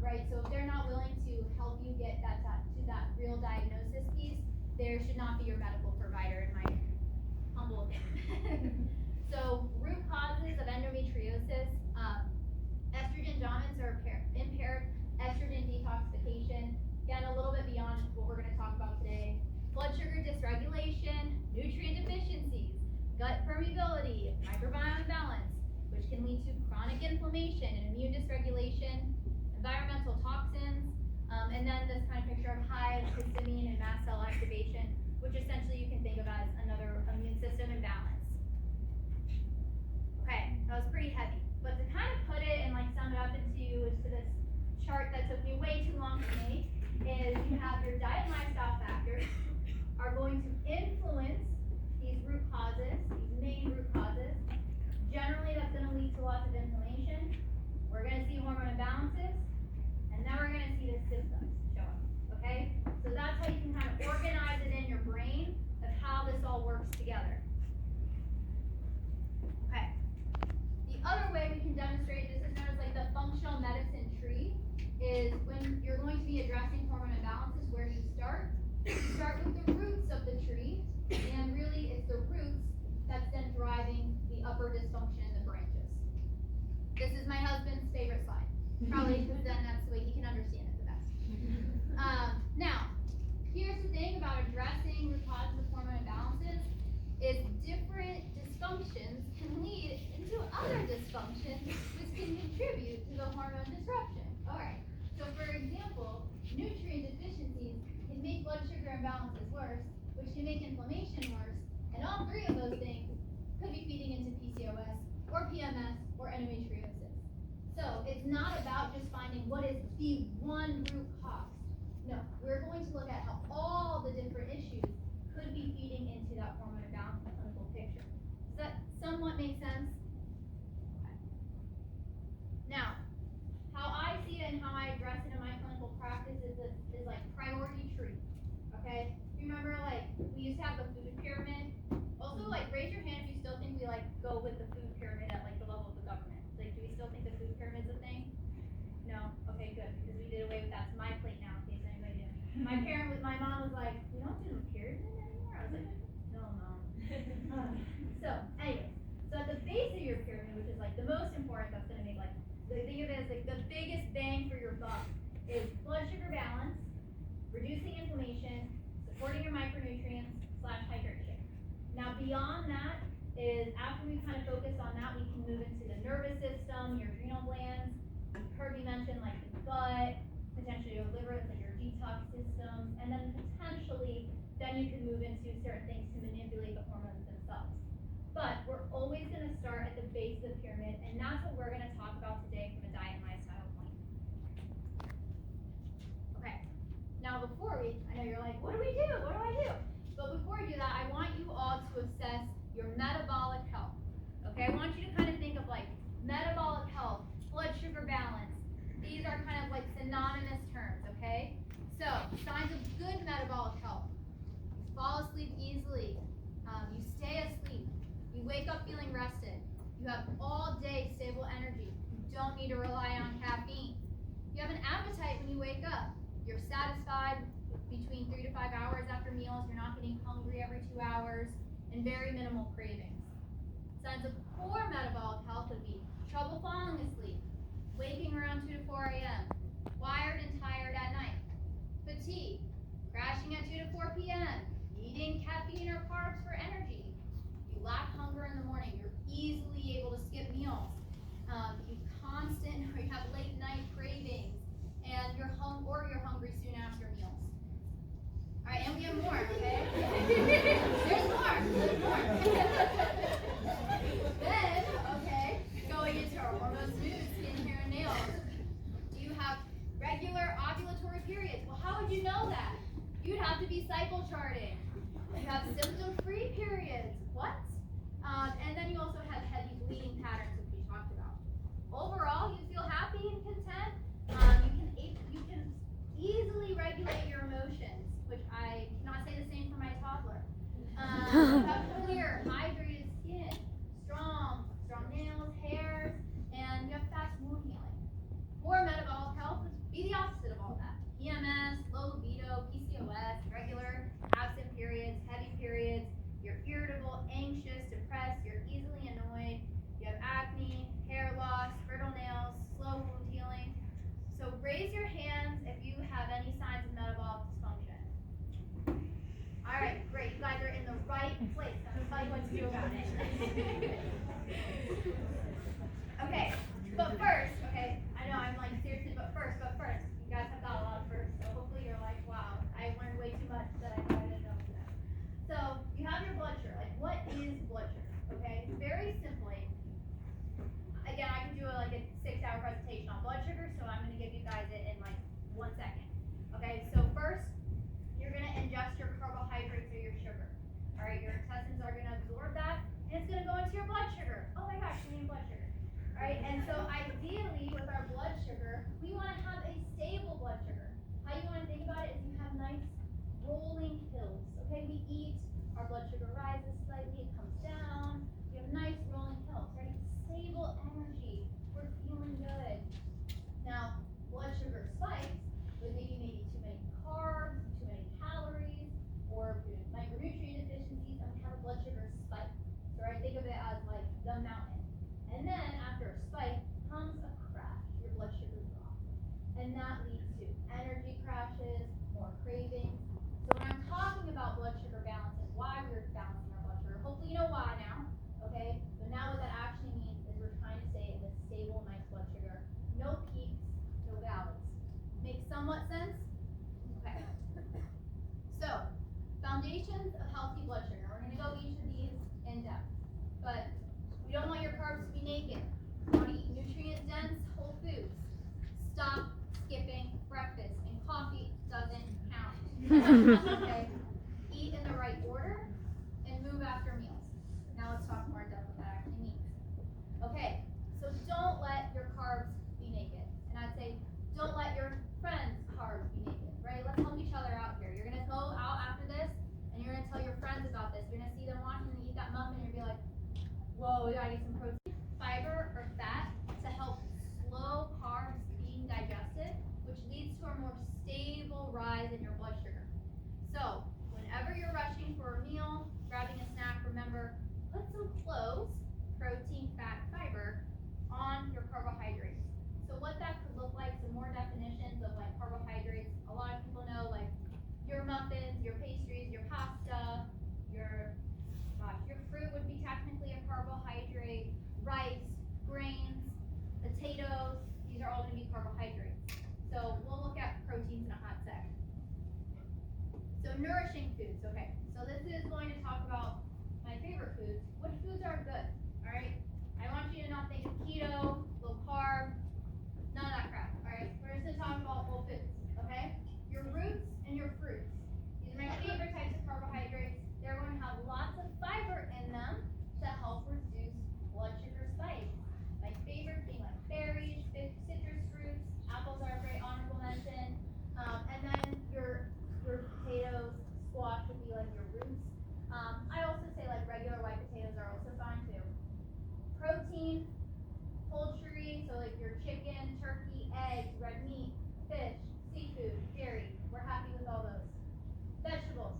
Right, so if they're not willing to help you get to that real diagnosis piece, there should not be your medical provider, in my humble opinion. So, root causes of endometriosis, estrogen dominance or impaired estrogen detoxification, again, a little bit beyond what we're going to talk about today. Blood sugar dysregulation, nutrient deficiencies, gut permeability, microbiome imbalance, which can lead to chronic inflammation and immune dysregulation, environmental toxins, and then this kind of picture of high histamine and mast cell activation, which essentially you can think of as another immune system imbalance. Okay, that was pretty heavy, but to kind of put it and sum it up into this chart that took me way too long to make is you have your diet and lifestyle factors are going to influence these root causes, these main root causes. Generally, that's going to lead to lots of inflammation. We're going to see hormone imbalances, and then we're going to see the symptoms show up, okay? So that's how you can kind of organize it in your brain of how this all works together. Okay. The other way we can demonstrate this is known as the functional medicine tree, is when you're going to be addressing hormone imbalances, where do you start? You start with the roots of the tree, and really it's the roots that's then driving the upper dysfunction in the branches. This is my husband's favorite slide, probably because then that's the way he can understand it the best. Now, here's the thing about addressing root causes of hormone imbalances is different dysfunctions can lead into other dysfunctions, which can contribute to the hormone disruption. All right, so for example, nutrient deficiencies can make blood sugar imbalances worse, which can make inflammation worse, and all three of those things could be feeding into PCOS or PMS or endometriosis. So it's not about just finding what is the one root cause. No, we're going to look at how all the different issues could be feeding into that hormone imbalance in the clinical picture. Does that somewhat make sense? Okay. Now, how I see it and how I address it in my clinical practice is like priority tree. Okay? You remember we used to have the food pyramid? Also raise your hand if you still think we go with the food pyramid at the level of the government. Do we still think the food pyramid's a thing? No? Okay, good, because we did away with that. It's my plate now, in case anybody didn't. My mom was like, we don't do the pyramid anymore? I was like, no, Mom. So, anyways, so at the base of your pyramid, which is the most important, that's gonna make think of it as the biggest bang for your buck, is blood sugar balance, reducing inflammation, supporting your micronutrients / hydration. Now beyond that is after we kind of focus on that, we can move into the nervous system, your adrenal glands. You've heard me mention the gut, potentially your liver, your detox systems, and then potentially then you can move into certain things to manipulate the hormones themselves. But we're always going to start at the base of the pyramid, and that's what we're going to talk about today from a diet and lifestyle point. Okay, now before I know you're like, what do we do? What do I do? But before we do that, I want you all to assess your metabolic health. Okay, I want you to kind of think of metabolic health, blood sugar balance. These are kind of synonymous terms, okay? So, signs of good metabolic health. You fall asleep easily. You stay asleep. You wake up feeling rested. You have all day stable energy. You don't need to rely on caffeine. You have an appetite when you wake up. You're satisfied between 3 to 5 hours after meals. You're not getting hungry every 2 hours, and very minimal cravings. Signs of poor metabolic health would be trouble falling asleep, waking around 2 to 4 a.m., wired and tired You have symptom-free periods. What? And then you also have heavy bleeding patterns, which we talked about. Overall, you feel happy and content. You can easily regulate your emotions, which I cannot say the same for my toddler. You have clear, hydrated skin, strong nails, hairs, and you have fast wound healing. For metabolic health, be the opposite of all that. PMS, low libido, PCOS, irregular, absent periods, heavy periods. You're irritable, anxious, depressed. You're easily annoyed. You have acne, hair loss, brittle nails, slow wound healing. So raise your hands if you have any signs of metabolic dysfunction. All right, great. You guys are in the right place. I'm going to tell you what to do about it. Okay, but first, okay, I know I'm like seriously, but first, you guys have got a lot of first, so hopefully you're like, wow, I learned way too much that I thought I didn't know today. So you have your blood sugar. Like, what is blood sugar? Okay, very simply. Again, I could do a 6-hour presentation on blood sugar, so I'm going to give you guys it in like 1 second. Okay, so first, you're going to ingest your carbohydrates or your sugar. All right, your intestines are going to absorb that, and it's going to go into your blood sugar. Oh my gosh, we need blood sugar. All right, and so ideally, with our blood sugar, we want to have a stable blood sugar. How you want to think about it is you have nice rolling hills. Okay, we eat, our blood sugar rises slightly, it comes down. We have nice rolling hills, right? Stable energy. We're feeling good. Now, blood sugar spikes with maybe too many carbs, too many calories, or micronutrient deficiencies, and we have a blood sugar spike. So I think of it as like the mountain. And then after a spike comes a crash. Your blood sugar drops. And that leads to energy crashes, more cravings. So when I'm talking about blood sugar balance and why we're balancing our blood sugar, hopefully you know why now. Okay, but now what that actually means is we're trying to stay in a stable, nice blood sugar. No peaks, no valleys. Makes somewhat sense? Okay. So, foundations of healthy blood sugar. We're going to go each of these in depth. But we don't want your carbs to be naked. You want to eat nutrient-dense whole foods. Stop skipping breakfast, and coffee doesn't count. Okay? Eat in the right order and move after meals. Now let's talk more in depth what that actually means. Okay, so don't let your carbs be naked. And I'd say don't let your friends' carbs be naked, right? Let's help each other out here. You're going to go out after this, and you're going to tell your friends about this. You're going to see them watching them eat that muffin, and you're going to be like, whoa, we got to get some protein. Fiber or fat to help slow carbs being digested, which leads to a more stable rise in your blood sugar. So, whenever you're rushing for a meal, grabbing a snack, remember, put some close, protein, fat, fiber, on your carbohydrates. So what that could look like, some more definitions of like carbohydrates. A lot of people know like your muffins, your pastries, your pasta, your fruit would be technically a carbohydrate, rice, grains, potatoes, these are all going to be carbohydrates. So we'll look at proteins in a hot sec. So nourishing foods, okay. So this is going to talk about my favorite foods. Which foods are good, all right? I want you to not think of keto, low carb, none of that crap, all right? We're just going to talk about whole foods, okay? Your roots and your fruits. These are my favorite types of carbohydrates. They're going to have lots of fiber in them to help reduce blood sugar spikes. My favorite being like berries, citrus fruits, apples are a great honorable mention. And then your potatoes, squash would be like your roots. I also say like regular white potatoes are also fine too. Protein, poultry, so like your chicken, turkey, eggs, red meat, fish, seafood, dairy. We're happy with all those. Vegetables,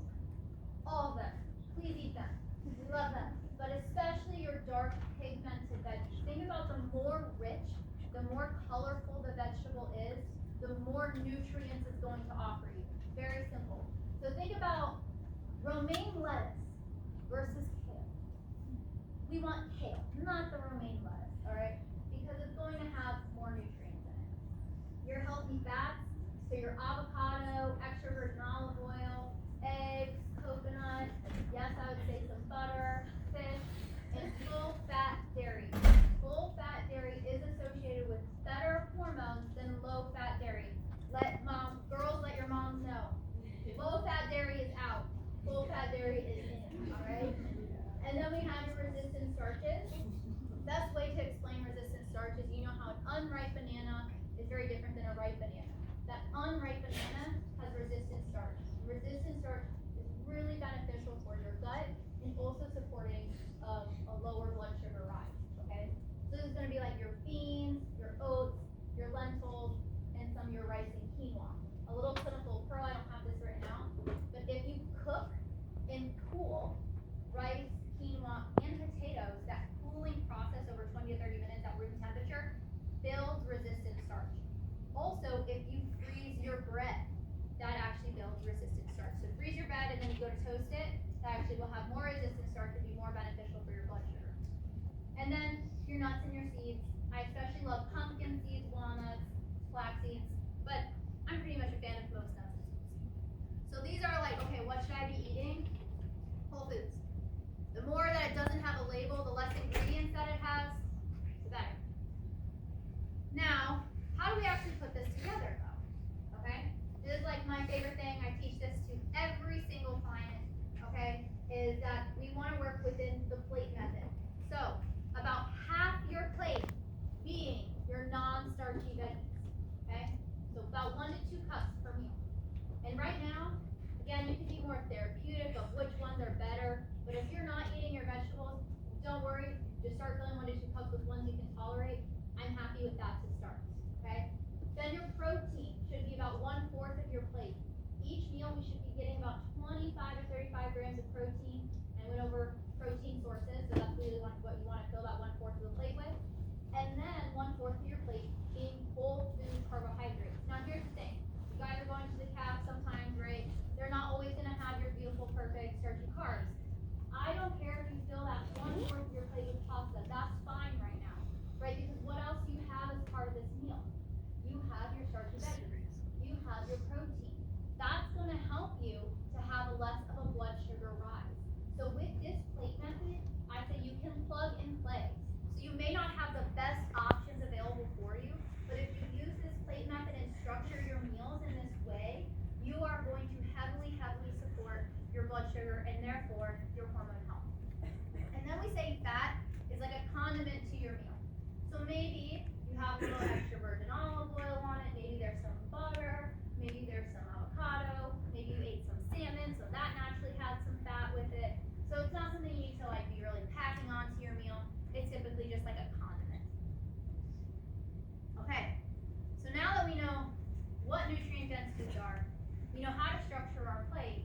all of them. Please eat them. We love them. But especially your dark pigmented veggies. Think about the more rich, the more colorful the vegetable is, the more nutrients it's going to offer you. Very simple. So think about romaine lettuce versus kale. We want kale, not the romaine lettuce, all right? Because it's going to have more nutrients in it. Your healthy fats, so your avocado, extra virgin olive oil, eggs, coconut, yes, I would say some butter, fish, and full-fat dairy. Full-fat dairy is associated with better hormones than low-fat dairy. Girls, let your moms know. Low-fat dairy is out. Full-fat dairy is starches. Best way to explain resistant starch is you know how an unripe banana is very different than a ripe banana. That unripe banana has resistant starch. Resistant starch is really beneficial for your gut and also supporting a lower blood sugar rise, okay? So this is gonna be like your beans, your oats, your lentils, and some of your rice and quinoa. A little clinical pearl, I don't have this right now, but if you cook and cool rice, quinoa, and potatoes, that cooling process over 20 to 30 minutes at room temperature builds resistant starch. Also, if you freeze your bread, that actually builds resistant starch. So freeze your bread and then you go to toast it, that actually will have more resistant starch and be more beneficial for your blood sugar. And then your nuts and your seeds. I especially love pumpkin seeds, walnuts, flax seeds, but I'm pretty much a fan of most nuts and seeds. So these are like, okay, what should I be eating? Whole foods. The more that it doesn't have a label, the less ingredients that it has, the better. Now, how do we actually put this together though? Okay? This is like my favorite thing. I teach this to every single client, okay? Is that we want to work within the plate method. So, about half your plate being your non-starchy veggies, okay? So about 1 to 2 cups per meal. And right now, again, you can be more therapeutic of which ones are better, but if you're not eating your vegetables, don't worry, just start filling 1 to 2 cups with ones you can tolerate. I'm happy with that to start, okay? Then your protein should be about 1/4 of your plate. Each meal we should be getting about 25 to 35 grams of protein, and went over protein sources, so that's really what you want to fill that 1/4 of the plate with. And then 1/4 of your plate being whole food carbohydrates. Now here's the thing, you guys are going to the calf sometimes, right? They're not always gonna have your beautiful, perfect, starchy carbs. I don't care if you fill that 1/4 of your plate with pasta, that's fine right now, right? Because what else do you have as part of this meal? You have your starchy veggies, you have your protein. That's gonna help you to have less of a blood sugar rise. So with this plate method, I say you can plug and play. So you may not have the best options available for you, but if you use this plate method and structure your meals in this way, you are going to heavily support your blood sugar and therefore your hormone health. And then we say fat is like a condiment to your meal. So maybe you have a little extra virgin olive oil on it, maybe there's some butter, maybe there's some avocado, maybe you ate some salmon, so that naturally has some fat with it. So it's not something you need to like be really packing onto your meal. It's typically just like a condiment. Okay, so now that we know what nutrient dense foods are, we know how to structure our plate.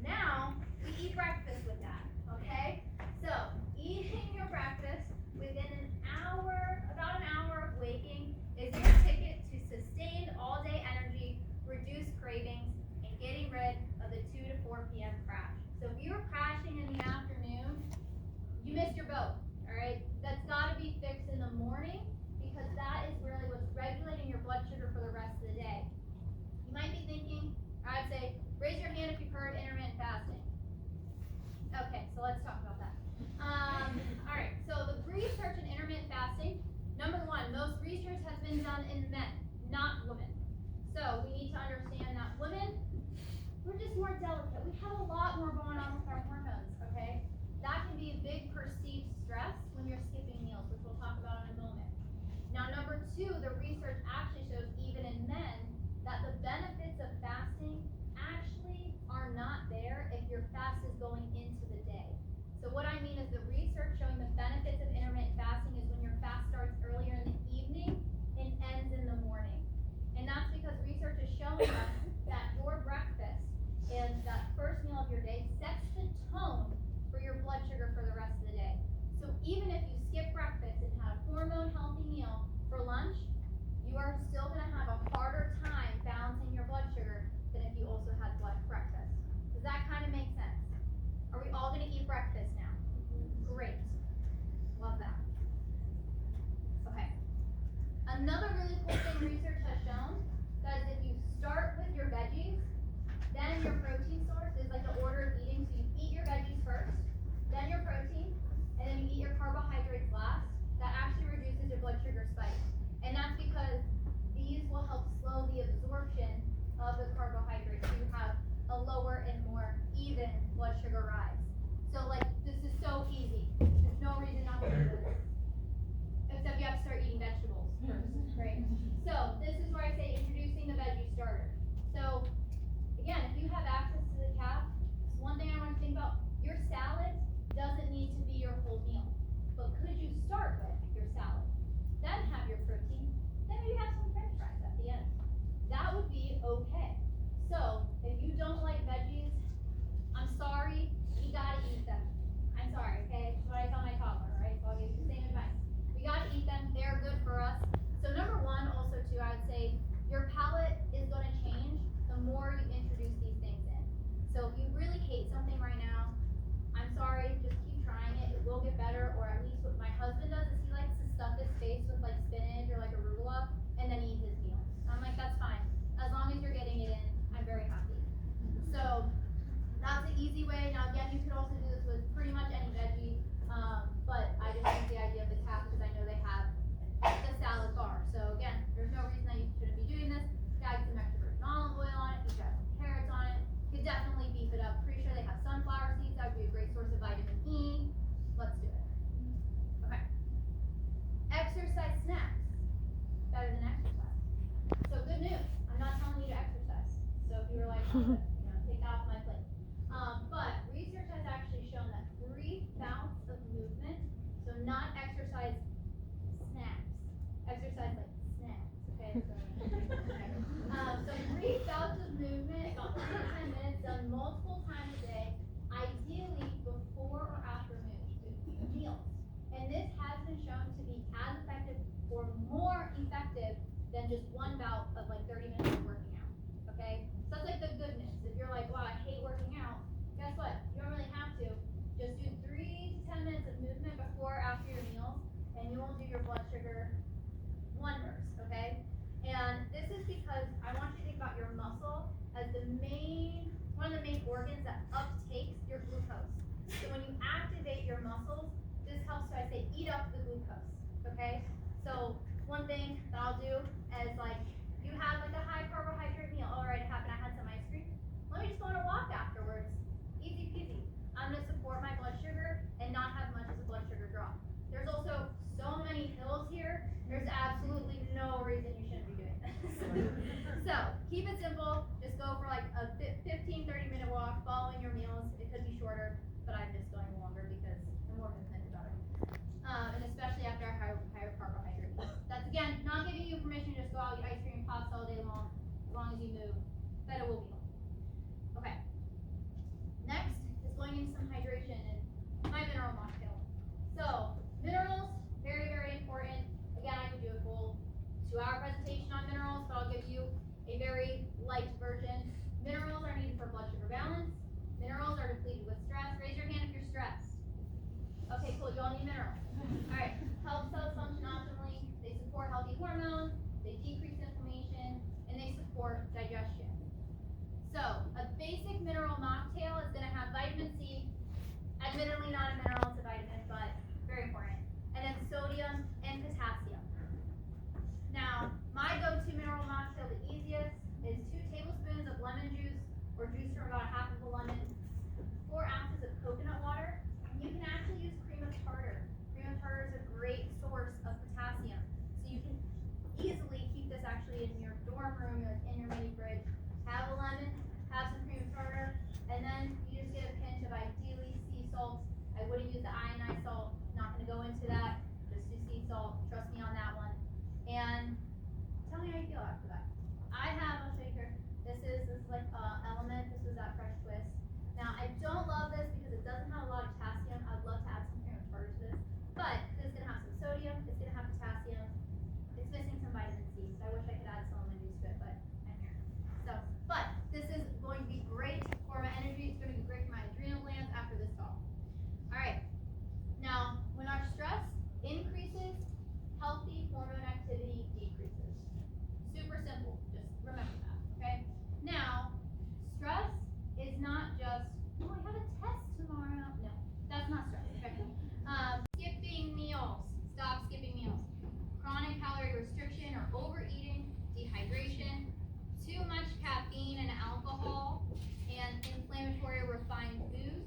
Now we eat breakfast with that, okay? So eating your breakfast within an hour, about an hour of waking, is your ticket to sustained all-day energy, reduced cravings, and getting rid of the 2 to 4 p.m. crash. So if you're crashing in the afternoon, you missed your boat, all right? That's got to be fixed in the morning because that is really what's regulating your blood sugar for the rest of the day. You might be thinking, I'd say, raise your hand if you've heard intermittent fasting. Okay, so let's talk about that. All right, so the research in intermittent fasting, number one, most research has been done in men, not women. So we need to understand that women, we're just more delicate. We have a lot more going on with our hormones, okay? That can be a big perceived stress when you're skipping meals, which we'll talk about in a moment. Now, number two, the research actually shows even in men that the benefits of fasting actually are not there if your fast is going into the day. So what I mean is the research showing the benefits of intermittent fasting is when your fast starts earlier in the evening and ends in the morning. And that's because research is showing us that your breakfast and that first meal of your day sets the tone for your blood sugar for the rest of the day. So even if you skip breakfast and had a hormone healthy meal for lunch, you are still going to have a harder time balancing your blood sugar than if you also had breakfast. Does that kind of make sense? Are we all going to eat breakfast now? Great. Love that. Okay. Another really cool thing research has shown that is if you start with take that off my plate. But research has actually shown that 3 bouts of movement, so not exercise snacks, exercise like snacks, okay? So 3 bouts of movement, about 3 to 10 minutes, done multiple times a day, ideally before or after meals. And this has been shown to be as effective or more effective than just 1 bout of like 30 minutes of working out, okay? So that's like the goodness. If you're like, wow, I hate working out, guess what? You don't really have to. Just do 3 to 10 minutes of movement before or after your meals, and you won't do your blood sugar wonders, okay? And this is because I want you to think about your muscle as one of the main organs that uptakes your glucose. So when you activate your muscles, this helps to, I say, eat up the glucose, okay? So one thing that I'll do is like, you have like a high carbohydrate meal. All right, it happened, I had some ice cream. Let me just go on a walk afterwards. Easy peasy. I'm gonna support my blood sugar and not have much as a blood sugar drop. There's also so many hills here, there's absolutely no reason you shouldn't be doing this. So keep it simple, just go for like a 15, 30-minute walk following your meals. It could be shorter, but I'm just going longer because the more movement, the better. And especially after our higher carbohydrate meals. That's again, not giving you permission to just go out and eat ice cream and pasta all day long, as long as you move, but it will be helpful. Okay. Next is going into some hydration and my mineral mocktail. So, minerals, very, very important. Again, I could do a full 2-hour presentation on minerals, but I'll give you a very light version. Minerals are needed for blood sugar balance. Minerals are depleted with stress. Raise your hand if you're stressed. Okay, cool, you all need minerals. Alright, help cells function optimally. They support healthy hormones, they decrease inflammation, and they support digestion. So, a basic mineral mocktail is going to have vitamin C, admittedly not a mineral, it's a vitamin, but very important, and then sodium and potassium. Now, my go-to mineral mocktail, the easiest, is 2 tablespoons of lemon juice, or juice from about half of a lemon, 4 ounces of coconut water, and you can actually use cream of tartar. Cream of tartar is a great source of potassium, so you can easily keep this actually in your dorm room, or in your mini fridge. Have a lemon, have some cream of tartar, and then you just get a pinch of ideally sea salt. I wouldn't use the ionized salt, not going to go into that, just do sea salt, trust me on that one. And tell me how you feel after that. I'll show you here, this is like Element, this was at Fresh Twist. Now I don't love this because it doesn't have a lot of potassium. I'd love to add some cream of tartar to this, but it's going to have some sodium, it's going to have potassium, it's missing some vitamin C, so I wish I could add some lemon juice to it, but I'm here. So, but this is going to be great for my energy, it's going to be great for my adrenal glands after this talk. Alright, now when our stress increases, healthy hormone activity decreases. Super simple, just remember that, okay? Now, stress is not just, oh, I have a test tomorrow. No, that's not stress, okay? Skipping meals, stop skipping meals. Chronic calorie restriction or overeating, dehydration, too much caffeine and alcohol, and inflammatory refined foods.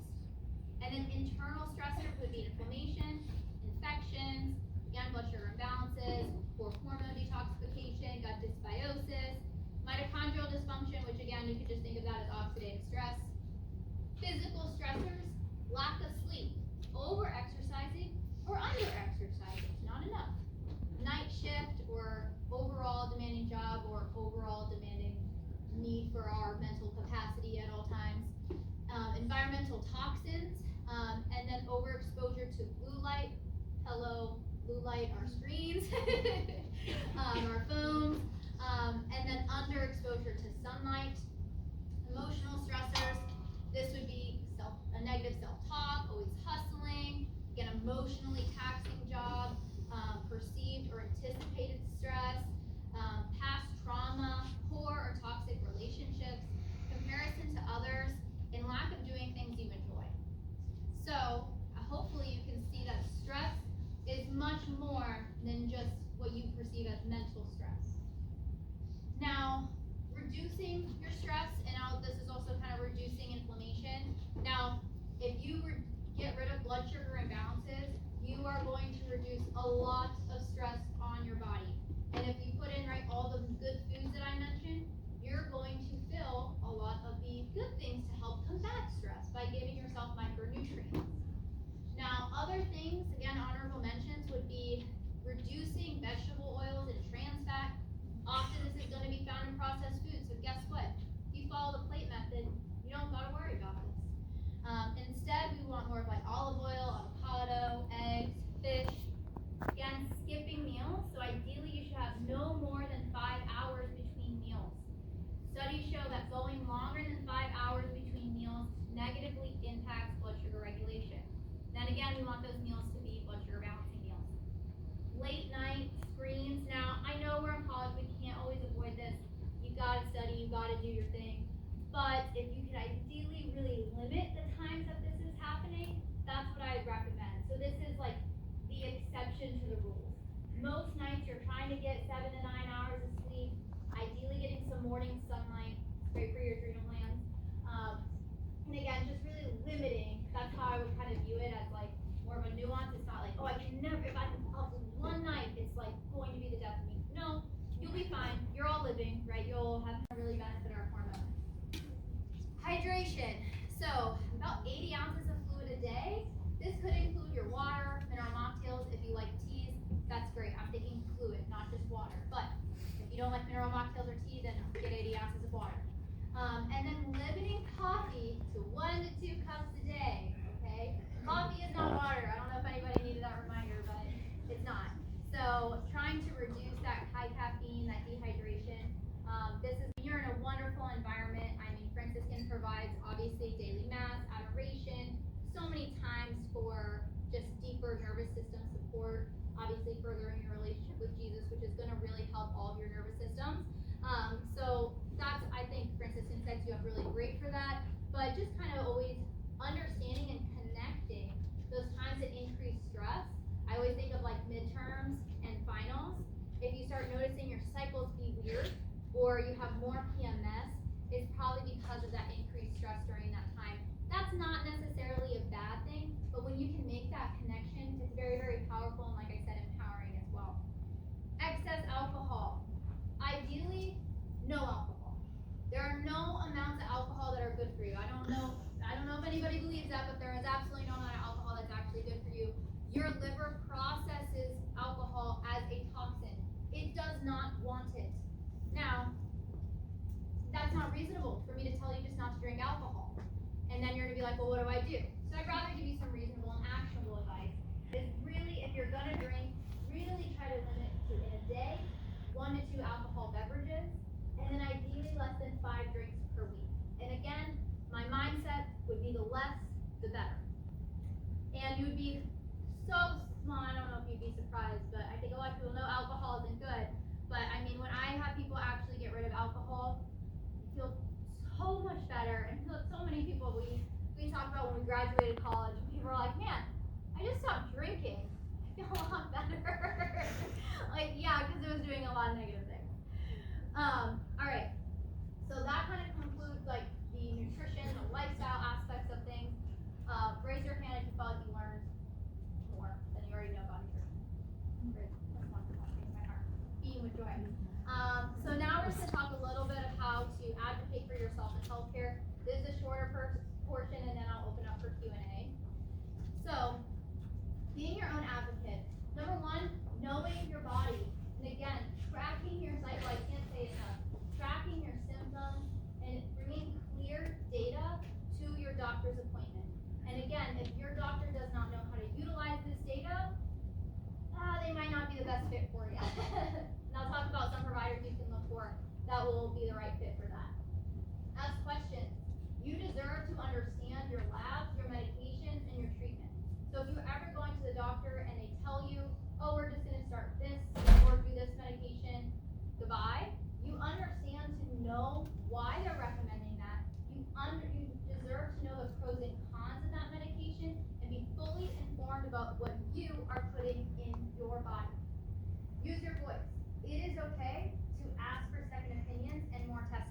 And then internal stressors would be inflammation, infections, again, blood sugar imbalances, poor hormone detoxification, gut dysbiosis, mitochondrial dysfunction, which again, you could just think of that as oxidative stress. Physical stressors, lack of sleep, over-exercising or under-exercising, not enough. Night shift or overall demanding job or overall demanding need for our mental capacity at all times. Environmental toxins, and then overexposure to blue light. Hello, blue light, our screens, our phones, and then underexposure to sunlight. Emotional stressors, this would be a negative self-talk, always hustling, again, emotionally taxing job, perceived or anticipated stress, past trauma, poor or toxic relationships, comparison to others, and lack of doing things you enjoy. So, hopefully you can see that stress is much more than just what you perceive as mental stress. Now, reducing your stress, and this is also kind of reducing inflammation. Now, if you get rid of blood sugar imbalances, you are going to reduce a lot of stress on your body. And if you put in all the good foods that I mentioned, you're going to fill a lot of the processed foods. So guess what? If you follow the plate method, you don't gotta worry about this. Instead, we want more of like olive oil, avocado, eggs, fish. Again, skipping meals. So ideally, you should have no more than 5 hours between meals. Studies show that going longer than 5 hours between meals negatively impacts blood sugar regulation. Then again, we want those meals to be blood sugar balancing meals. Late night screens. Now, I know we're in college, we can't always avoid this. You gotta study, you gotta do your thing. But if you could ideally really limit the times that this is happening, that's what I would recommend. So this is like the exception to the rules. Most nights you're trying to get 7 to 9 hours of sleep, ideally getting some morning sunlight, it's great for your adrenal glands. And again, just really limiting, that's how I would kind of view it as like more of a nuance. It's not like, oh, I can never, if I can up one night, it's like going to be the death of me. No, you'll be fine. You're all living, right? You'll have really benefit our hormones. Hydration. So about 80 ounces of fluid a day. This could include your water, mineral mocktails. If you like teas, that's great. I'm thinking fluid, not just water. But if you don't like mineral mocktails or tea, then get 80 ounces of water. And then limiting coffee to 1 to 2 cups a day. Okay, coffee is not water. I don't know if anybody needed that reminder, but it's not. So trying to reduce that high caffeine, that dehydration. This is, you're in a wonderful environment. I mean, Franciscan provides obviously daily mass, adoration, so many times for just deeper nervous system support, obviously furthering your relationship with Jesus, which is going to really help all of your nervous systems. So that's, I think, Franciscan sex, you have really great for that, but just kind of always understanding and connecting those times that increase stress. I always think of like midterms and finals. If you start noticing your cycles be weird, or you have more PMS, it's probably because of that increased stress during that time. That's not necessarily a bad thing, but when you can make that connection, it's very, very powerful, and like I said, empowering as well. Excess alcohol. Ideally, no alcohol. There are no amounts of alcohol that are good for you. I don't know if anybody believes that, but there is absolutely no amount of alcohol that's actually good for you. Your liver processes alcohol as a toxin. It does not want it. Now, that's not reasonable for me to tell you just not to drink alcohol. And then you're gonna be like, well, what do I do? So I'd rather give you some reasonable and actionable advice. Is really, if you're gonna drink, really try to limit to in a day 1 to 2 alcohol beverages, and then ideally less than 5 drinks per week. And again, my mindset would be the less, the better. And you would be so small, I don't know if you'd be surprised, but I think a lot of people know alcohol isn't good. But I mean, when I have people actually get rid of alcohol, you feel so much better. And so many people we talked about when we graduated college, people were like, man, I just stopped drinking. I feel a lot better. Like, yeah, because it was doing a lot of negative things. All right. So that kind of concludes like the nutrition, the lifestyle aspects of things. Raise your hand if you felt like you learned more than you already know about nutrition. Great. That's wonderful. Makes my heart beat with joy. So now we're going to talk a little bit of how to advocate for yourself in healthcare. This is a shorter portion, and then I'll open up for Q&A. So, being your own advocate. Number 1, knowing your body. And again, tracking your cycle. I can't say it enough. Tracking your symptoms and bringing clear data to your doctor's appointment. And again, if your doctor does not know how to utilize this data, they might not be the best fit for you. And I'll talk about some providers you can look for that will be the right fit for that. Ask questions. You deserve to understand your labs, your medications, and your treatment. So if you're ever going to the doctor and they tell you, oh, we're just going to start this or do this medication, goodbye, you understand to know why they're recommending that. You deserve to know the pros and cons of that medication and be fully informed about what you are putting in your body. Use your voice. It is okay to ask for second opinions and more testing.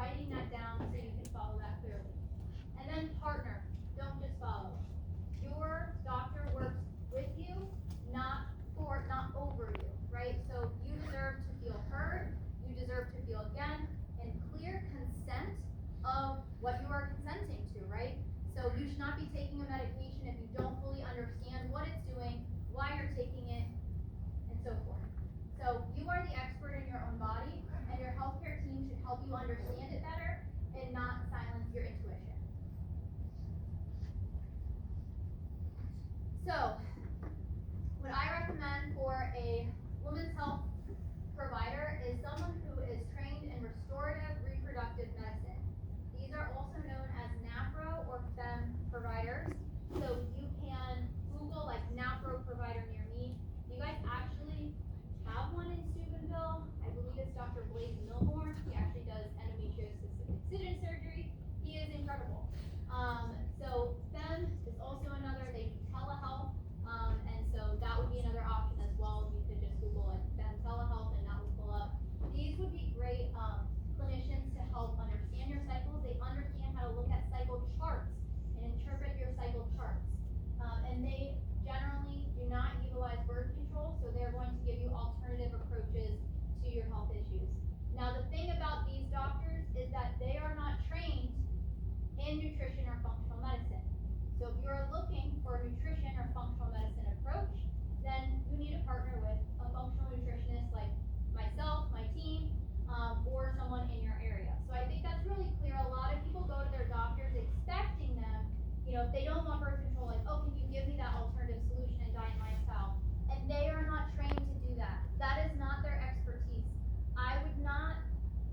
writing that down so you can follow that clearly. And then partner, don't just follow. Your doctor works with you, not over you, right? So you deserve to feel heard, you deserve to feel again in clear consent of what you are consenting to, right? So you should not be taking a medication if you don't fully understand what it's doing, why you're taking it, and so forth. So you are the expert in your own body, and your healthcare team should help you understand it better and not silence your intuition. So, what I recommend for a women's health provider is someone who is trained in restorative reproductive medicine. These are also known as NAPRO or FEM providers. So you can Google like NAPRO provider near me. You guys actually have one in Steubenville. I believe it's Dr. Blaze Milmore. He actually does endometriosis excision surgery. He is incredible. So FEM is also another, they do telehealth, and so that would be another option as well. You could just Google like FEM telehealth and that will pull up. These would be great clinicians to help understand your cycles. They understand how to look at cycle charts and interpret your cycle charts. And they generally do not utilize birth control, so they're going to give you alternative approaches to your health issues. Now the thing about these doctors is that they are not trained in nutrition or functional medicine. So if you're looking for a nutrition or functional medicine approach, then you need to partner with a functional nutritionist like myself, my team, or someone in your area. So I think that's really clear. A lot of people go to their doctors expecting them, if they don't want birth control, like, oh, can you give me that alternative solution in diet and lifestyle? And they are not trained to do that. That is not their expertise. I would not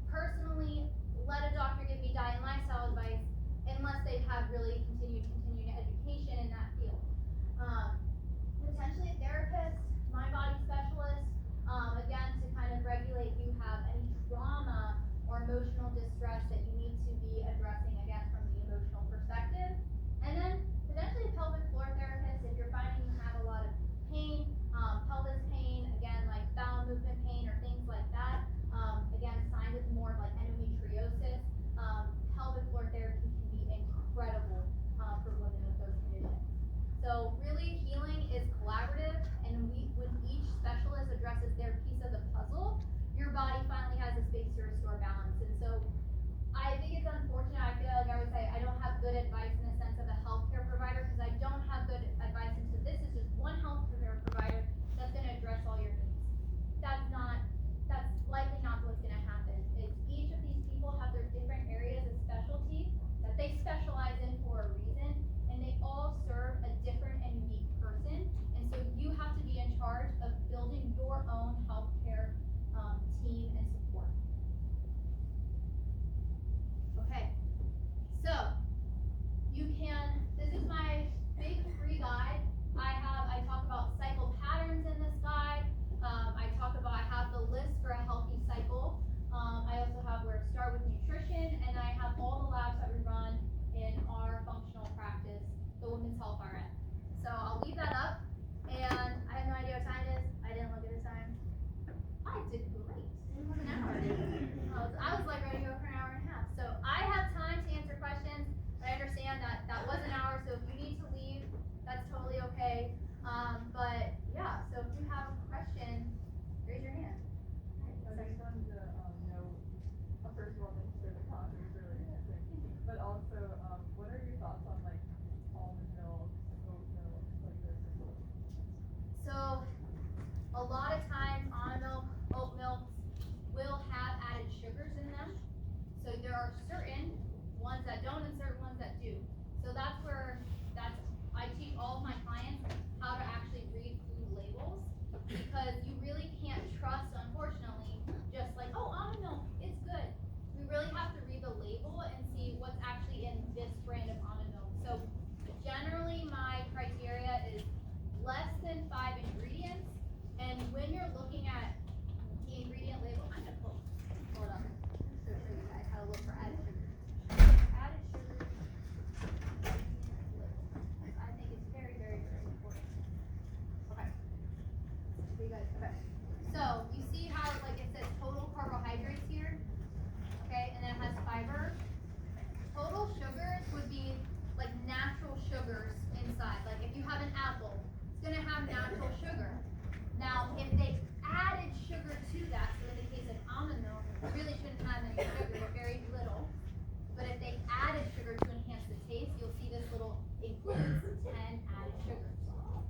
personally let a doctor give me diet and lifestyle advice unless they've had really continuing education in that field. Potentially a therapist, mind body specialist, again, to kind of regulate if you have any trauma or emotional distress that you need to be addressing, again, from the emotional perspective. And then potentially a pelvic floor therapist if you're finding you have a lot of pain, pelvis pain, again, like bowel movement pain or things like that. Again, signs of more of like endometriosis. Pelvic floor therapy can be incredible for women with those conditions. So really, healing is collaborative, and when each specialist addresses their piece of the puzzle, your body finally has a space to restore balance. And so I think it's unfortunate. I feel like I would say I don't have good advice in the sense of a healthcare provider because I don't have good advice into this is just one healthcare provider that's going to address all your needs. That's likely not what's going to happen. Is each of these people have their different areas of specialty that they specialize in for a reason, and they all serve a different and unique person. And so you have to be in charge of building your own healthcare team and support. Okay, so this is my big free guide. I talk about cycle patterns in this guide. I have the list for a healthy cycle. I also have where to start with nutrition, and I have all the labs that we run in our functional practice, the Women's Health RN. So I'll leave that up, and I have no idea what time it is. I didn't look at the time. I did great. It was an hour. I was like ready to go for an hour and a half. So I have time to answer questions. I understand that was an hour, so if you need to leave, that's totally okay. But yeah, so if you have a question, raise your hand. I just wanted to know, first of all, thanks for the talk, it was really interesting. But also, what are your thoughts on like almond milk, oat milk, like this? So a lot of times almond milk, oat milk will have added sugars in them. So there are certain ones that don't and certain ones that do. So that's where I teach all of my clients how to actually read food labels, because you really can't trust, unfortunately, just like, oh, almond milk, it's good. We really have to read the label and see what's actually in this brand of almond milk. So generally my criteria is less than 5 ingredients, and when you're looking at the ingredient label, I'm gonna pull it up to show you guys how to look for added sugar. Added sugar. I think it's very, very, very important. Okay. So you guys, okay. So you see how like it says total carbohydrates here? Okay, and then it that has fiber. Total sugars would be like natural sugars inside. Like if you have an apple, it's gonna have natural sugar. Now, if they added sugar to that, so in the case of almond milk, it really shouldn't have any sugar, or very little. But if they added sugar to enhance the taste, you'll see this little includes 10 added sugars,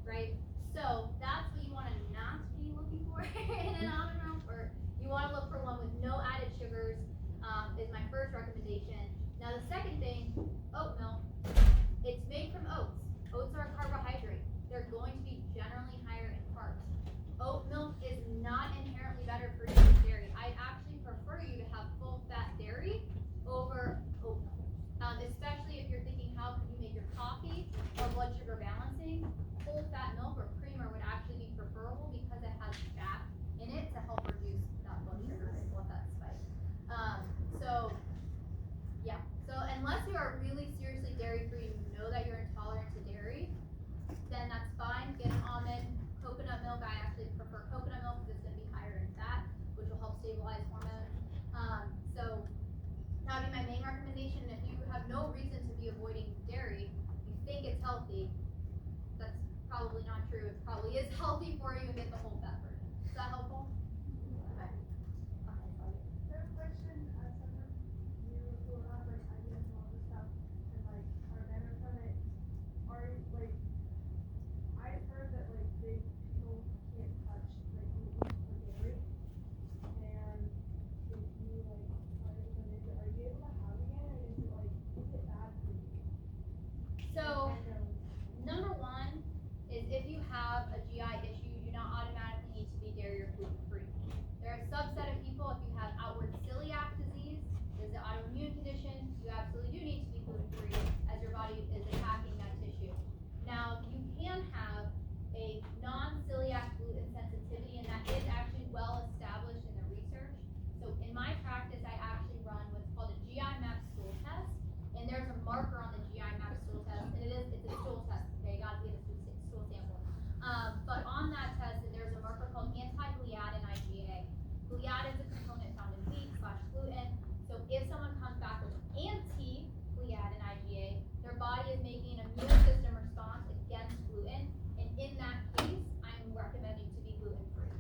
right? So that's what you want to not be looking for in an almond milk, or you want to look for one with no added sugars. Is my first recommendation. Now the second thing, oat milk. It's made from oats. Oats are a carbohydrate. They're going to be generally higher in carbs. Oat milk is not inherently better for you than dairy. I actually prefer you to have full fat dairy over oat milk. Especially if you're thinking how can you make your coffee or blood sugar balancing. Full fat milk or creamer would actually be preferable because it has fat in it to help reduce that blood sugar and blood fat spike. So unless you are really seriously dairy free and you know that you're intolerant to dairy, then that's fine. Get an almond, coconut milk. I actually prefer coconut milk because it's going to be higher in fat, which will help stabilize hormones. So that would be my main recommendation. If you have no reason to be avoiding dairy, you think it's healthy, that's probably not true. It probably is healthy for you and get the whole fat version. Is that helpful? Okay. Third question, someone who have like ideas and all this stuff and like are better from it, are like I've heard that like big people can't touch like meat or dairy, and if you like are able to make it, are you able to have it again, or is it bad for you? So number one is if you have a GI issue, you do not automatically need to be dairy or gluten free. There are a subset of people, if you have outward celiac disease, is an autoimmune condition, you absolutely do need to be gluten free as your body is attacking that tissue. Now, you can have a non-celiac gluten sensitivity, and that is actually well established in the research. So in my practice, I actually run what's called a GI map stool test, and there's a marker on the GI map stool test, and it's a stool test, okay, you gotta get a stool sample. But on that test, there's a marker called anti-gliadin IgA. Gliadin is a component found in wheat/gluten. So if someone comes back with anti-gliadin IgA, their body is making an immune system response against gluten, and in that case, I'm recommending to be gluten-free.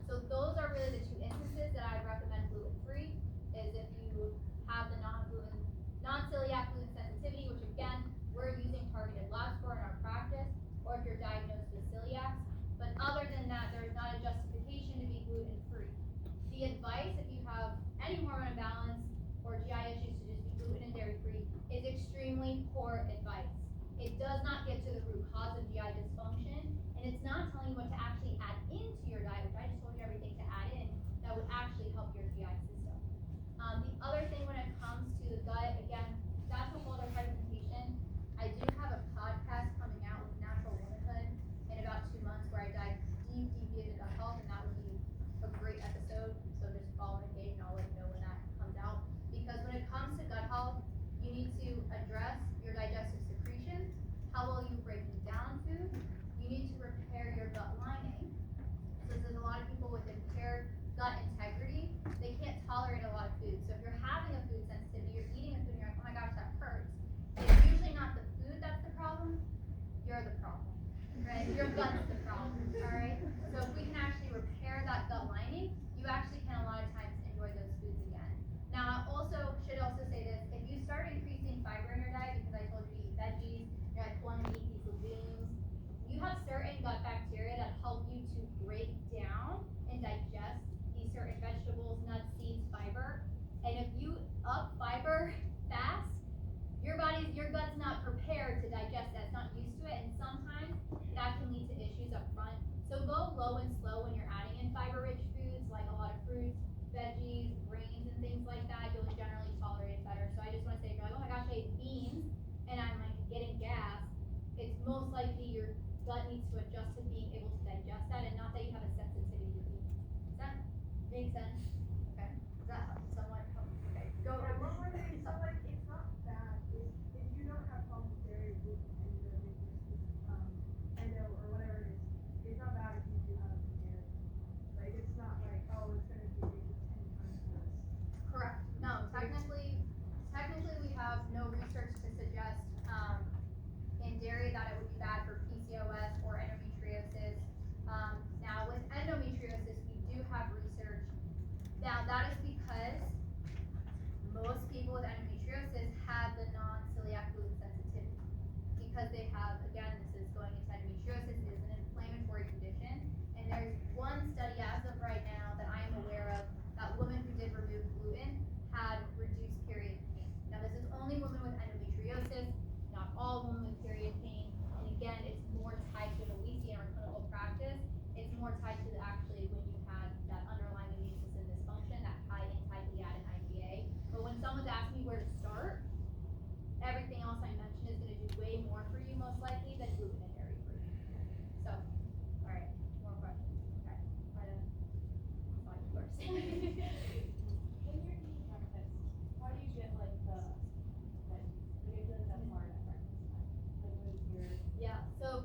So those are really the two instances that I recommend gluten-free, is if you have the non-celiac gluten sensitivity, which again, we're using targeted labs for in our practice, or if you're diagnosed with celiac. But other than that, there is not a justification to be gluten-free. The advice, if you have any hormone imbalance or GI issues, to just be gluten and dairy-free is extremely poor advice. It does not get to the root cause of GI dysfunction, and it's not telling you what to actually add into your diet, which I just told you everything to add in that would actually help your GI system. The other thing when it comes to the gut, again, that's a whole other presentation. I do have a podcast coming out with Natural Womanhood in about 2 months where I dive deep into gut health, and that would be a great episode. So just follow my page and I'll let you know when that comes out. Because when it comes to gut health, you need to address your digestive secretions, how well you break down food. You need to repair your gut lining. So there's a lot of people with impaired gut integrity, they can't tolerate a lot of food. So if you're having a food sensitivity, you're eating a food and you're like, oh my gosh, that hurts. It's usually not the food that's the problem, you're the problem, right? Your gut's the problem, all right? So if we can actually repair that gut lining, you actually can a lot of times enjoy those foods again. Now, I should also say this, if you start increasing fiber in your diet, because I told you to eat veggies, you're like wanting to eat these legumes, you have certain gut bacteria that help you to break down and digest these certain vegetables, nuts, seeds, fiber. And if you up fiber fast, your gut's not prepared to digest that, it's not used to it, and sometimes that can lead to issues up front. So go low and slow when you're adding in fiber-rich foods, like a lot of fruits, veggies, grains, and things like that. You'll generally tolerate it better. So I just want to say, if you're like, oh my gosh, I ate beans, and I'm like getting gas, it's most likely your gut needs to adjust to being able to digest that, and not that you have a sensitivity to beans. Does that make sense? Okay. Does that somewhat help? Okay. Go. Yeah, one more thing, so like it's not bad if you don't have problems with dairy, gluten, and you're endo or whatever it is, it's not bad if you do have dairy. Like it's not like, oh, it's gonna be maybe 10 times worse. Correct. No, technically, more tied to actually when you had that underlying immune system dysfunction, that high anti-gliadin IgA. But when someone's asking me where to start, everything else I mentioned is going to do way more for you most likely than gluten and dairy free. So, all right, more questions. Okay, try to find you first. When you're eating breakfast, how do you get like the veggies? Like I feel like that's hard at breakfast time. Like what is your Yeah, so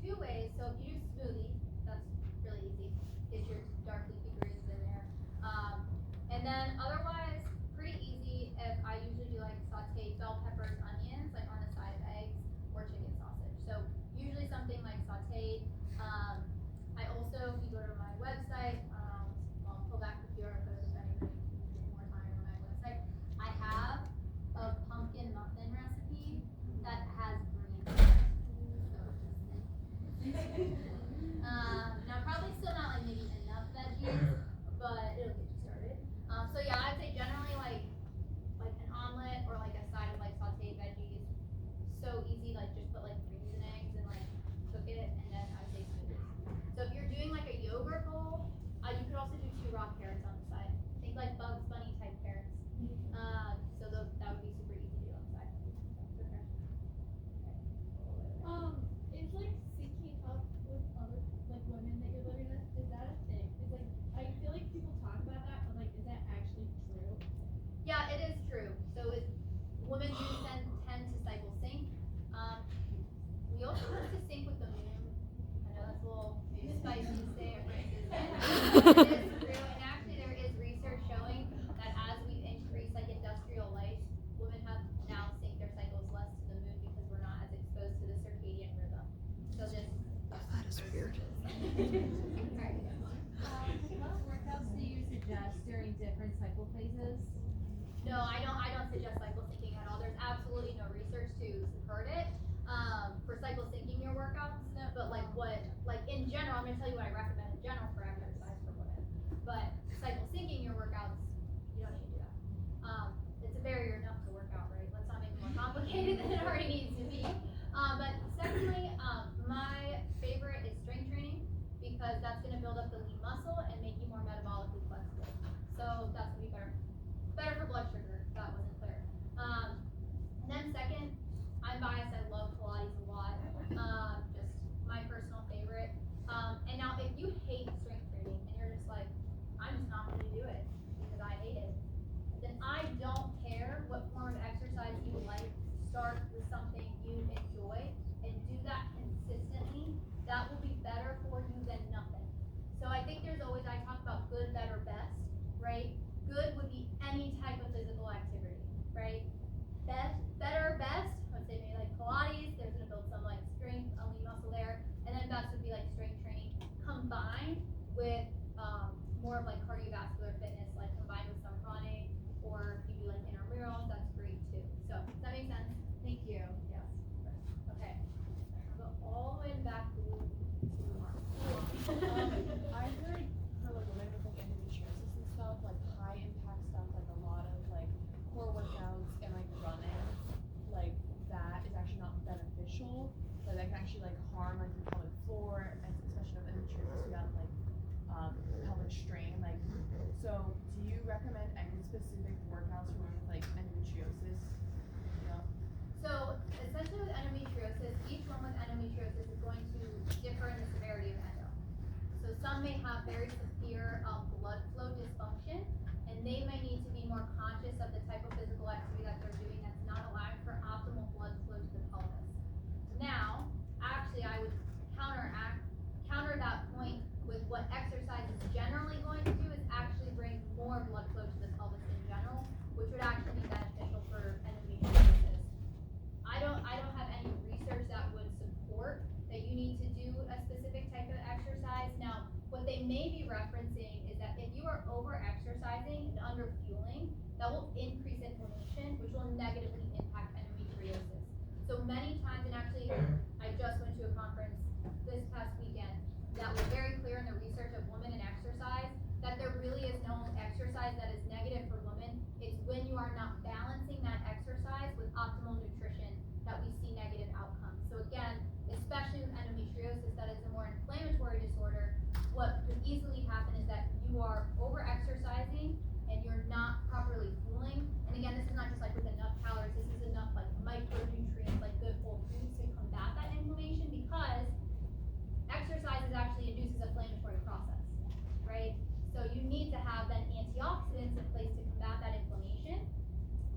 2 ways. So if you do smoothie, that's really easy. Get your dark leafy greens in there. And then otherwise, pretty easy. If I usually do like sauteed bell peppers, onions, like on the side of eggs or chicken sausage. So usually something like sauteed. I also, if you go to my website, I'll pull back the QR code if anybody needs more time on my website. I have a pumpkin muffin recipe that has greens in it. Now probably still not like maybe enough veggies, but it'll get you started. So yeah, I'd say generally like an omelet or like a side of like sauteed veggies. So easy, like just put like greens and eggs and like cook it, and then I'd say smoothies. So if you're doing like a yogurt bowl, you could also do 2 raw carrots on the side. Think like Bugs Bunny type carrots. So that would be super easy to do on the side. Okay. Is like syncing up with other like women that you're living with, is that a thing? Is like I feel like people talk about that, but like is that actually true? Yeah, it is true. So women do tend to cycle sync. We also have to sync with the moon. I know that's a little spicy to say at first, isn't it? But it is true, and actually there is research showing that as we increase like industrial life, women have now synced their cycles less to the moon because we're not as exposed to the circadian rhythm. So just That is weird. Alright. What workouts do you suggest during different cycle phases? No, I don't suggest cycle syncing at all. There's absolutely no research to support it. For cycle syncing your workouts, but like in general, I'm gonna tell you what I recommend in general for exercise for women. But cycle syncing your workouts, you don't need to do that. It's a barrier enough to work out, right? Let's not make it more complicated than it already needs to be. But secondly, my favorite is strength training because that's gonna build up the lean muscle and make you more metabolically flexible. So that's gonna be better for blood sugar, if that wasn't clear. And then second, I'm biased, I love Pilates a lot. Just my personal favorite. And now if you hate strength training and you're just like, I'm just not gonna do it because I hate it, then I don't care what form of exercise you like. Start with something you enjoy and do that consistently. That will be better for you than nothing. So I think there's always, I talk about good, better, best, right? Good would be any type of physical activity, right? Better, best, I would say maybe like Pilates, there's gonna build some like strength, lean muscle there, and then best would be like strength training combined with more of like cardiovascular fitness, like combined with some running, or if you do like intramurals, that's great too. So, does that make sense? Thank you. Yes. Okay. I'll go all the way back to Mark. I heard for like women with like endometriosis and stuff, like high impact stuff, like a lot of like core workouts and like running, like that is actually not beneficial. Like that can actually like harm like your pelvic floor, and especially with endometriosis, you got like pelvic strain. Like, so do you recommend any specific workouts for women with like endometriosis? No. So, essentially with endometriosis, each one with endometriosis is going to differ in the severity of endo. So some may have very severe blood flow dysfunction, and they may need to be more conscious of the type of physical activity that they're doing that's not allowing for optimal blood flow to the pelvis. Now, actually I would counter that point with what exercise is generally going to do is actually bring more blood flow to the pelvis in general, which would actually be beneficial for endometriosis. I don't have any research that would support that you need to do a specific type of exercise. Now, what they may be referencing is that if you are over-exercising and under-fueling, that will increase inflammation, which will negatively impact endometriosis. So many times, and actually, I just went to a conference this past weekend that was very clear in the research of women and exercise that there really is no exercise that is negative for women. It's when you are not balancing that exercise with optimal nutrition that we see negative outcomes. So again, especially with endometriosis, that is a more inflammatory disorder, what could easily happen is that you are over-exercising and you're not properly fueling. And again, this is not just like with enough calories, this is enough like micronutrients, like good whole foods to combat that inflammation, because exercise is actually induces a inflammatory process, right? So you need to have then antioxidants in place to combat that inflammation.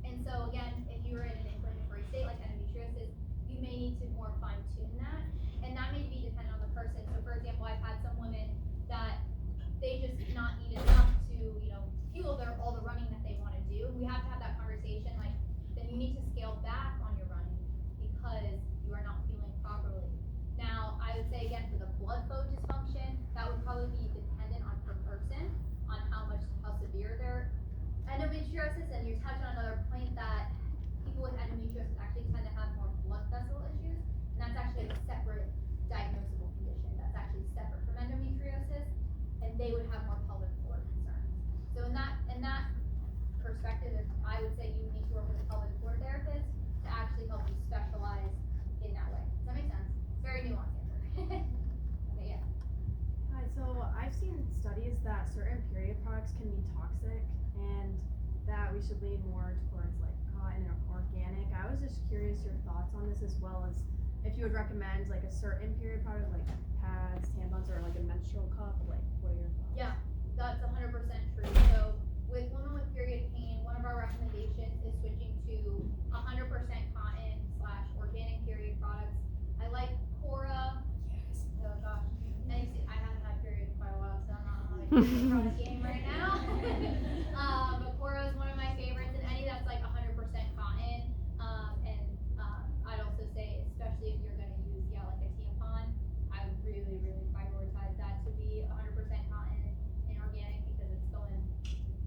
And so again, if you're in an inflammatory state like endometriosis, you may need to more fine tune that. And that may be dependent on the person. So for example, I've had some women that they just not eat enough to, fuel all the running that they want to do. We have to have that conversation, like, then you need to scale back on your running because you are not fueling properly. Now, I would say again, for the blood flow dysfunction, that would probably be dependent on per person, on how severe their endometriosis, and you touched on another point that people with endometriosis actually tend to have more blood vessel issues, and that's actually a separate diagnosable condition. That's actually separate from endometriosis, and they would have more pelvic floor concerns. So in that perspective, I would say you need to work with a pelvic floor therapist to actually help you specialize in that way. Does that make sense? It's very nuanced answer. Okay, yeah. Hi, so I've seen studies that certain period products can be toxic and that we should lean more towards like cotton or organic. I was just curious your thoughts on this, as well as if you would recommend like a certain period product like pads, tampons, or like a menstrual cup. Like, what are your thoughts? Yeah, that's 100% true. So with women with period pain, one of our recommendations is switching to 100% cotton / organic period products. I like Cora. Yes. Oh gosh. And you see, I haven't had period in quite a while, so I'm not on a period product game right now. But Cora is one of my favorites, and any that's like 100% cotton. I'd also say, especially if you're going to use, like a tampon, I would really, really prioritize that to be 100% cotton and organic, because it's going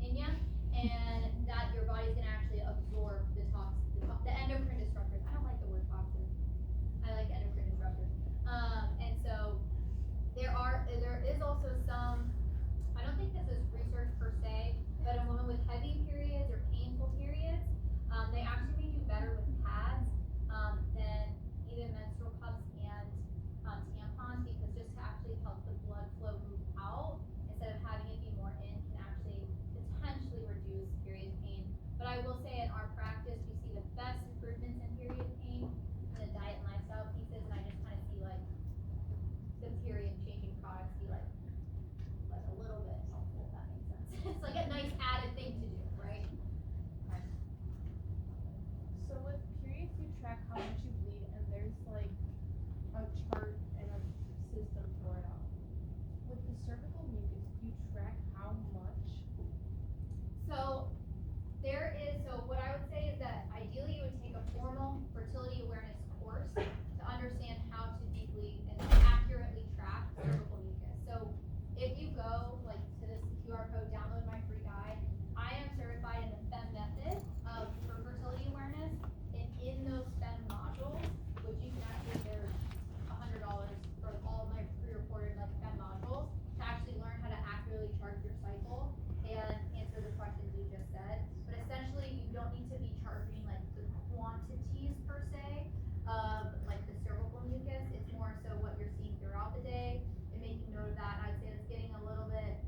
in you, and that your body's going to actually absorb the endocrine disruptors. I don't like the word toxin. I like endocrine disruptors. And so there is also some, I don't think this is research per se, but in women with heavy periods or painful periods, they actually may do better with pads than either menstrual cups and tampons, because just to actually help the blood flow move out instead of having it be more in can actually potentially reduce period pain. But I will say in our practice, we see the best improvements in period pain in the diet and lifestyle pieces, and I just kind of see like the period changing products be like a little bit helpful, if that makes sense. It's like a nice added thing to do, right? So with periods, you track how much you bleed, and there's like a chart and a system for it all. With the cervical mucus, you track how much? So what I would say is that ideally you would take a formal fertility awareness course to understand how to deeply and accurately track cervical mucus. So if you go like to this QR code, download my free guide. I am certified in the FEM method for fertility awareness, and in those FEM modules, which you can actually, there's $100 for all of my pre-recorded like FEM modules to actually learn how to accurately chart your cycle and answer the questions you just said. But essentially, you don't need to be charting like the quantities per se of like the cervical mucus. It's more so what you're seeing throughout the day and making note of that. I'd say it's getting a little bit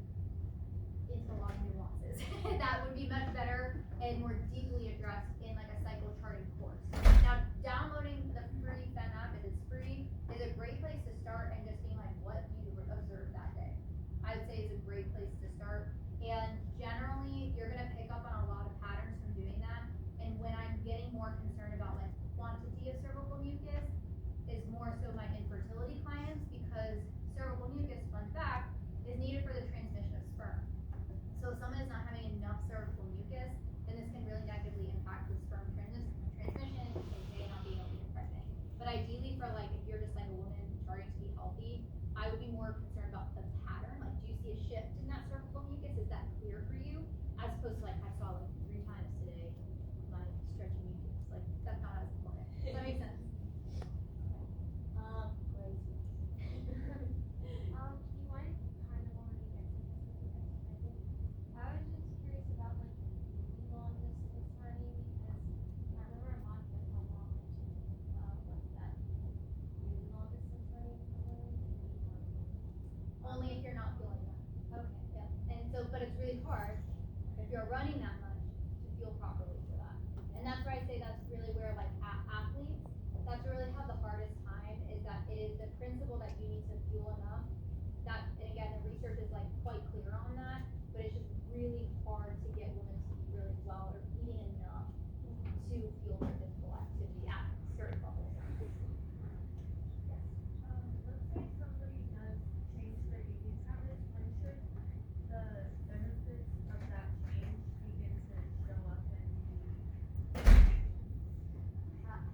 into a lot of nuances. That would be much better and more deeply addressed in like a cycle charting course. Now, downloading the free FEM app, if it's free, is a great place to start, and just being like what you observed that day. I would say is a great place to start. And generally, you're gonna pick up on a lot of patterns from doing that. And when I'm getting more concerned about like quantity of cervical mucus, is more so my infertility clients, because cervical mucus, fun fact, is needed for the transmission of sperm. So if someone is not having enough cervical mucus, then this can really negatively impact the sperm transmission, aka not being able to get pregnant. But ideally, for like if you're just like a woman starting to be healthy, I would be more concerned about the pattern. Like, do you see a shift in that cervical mucus? Is that clear for you? As opposed to like hard if you're running that much to fuel properly for that. And that's where I say that's really where like athletes, that's really have the hardest time, is that it is the principle that you need to fuel enough. That, and again, the research is like quite clear on that, but it's just really hard to get women to eat really well or eating enough to fuel their physical activity at certain levels. Let's say somebody does change their eating habits, when should the benefits of that change begin to show up and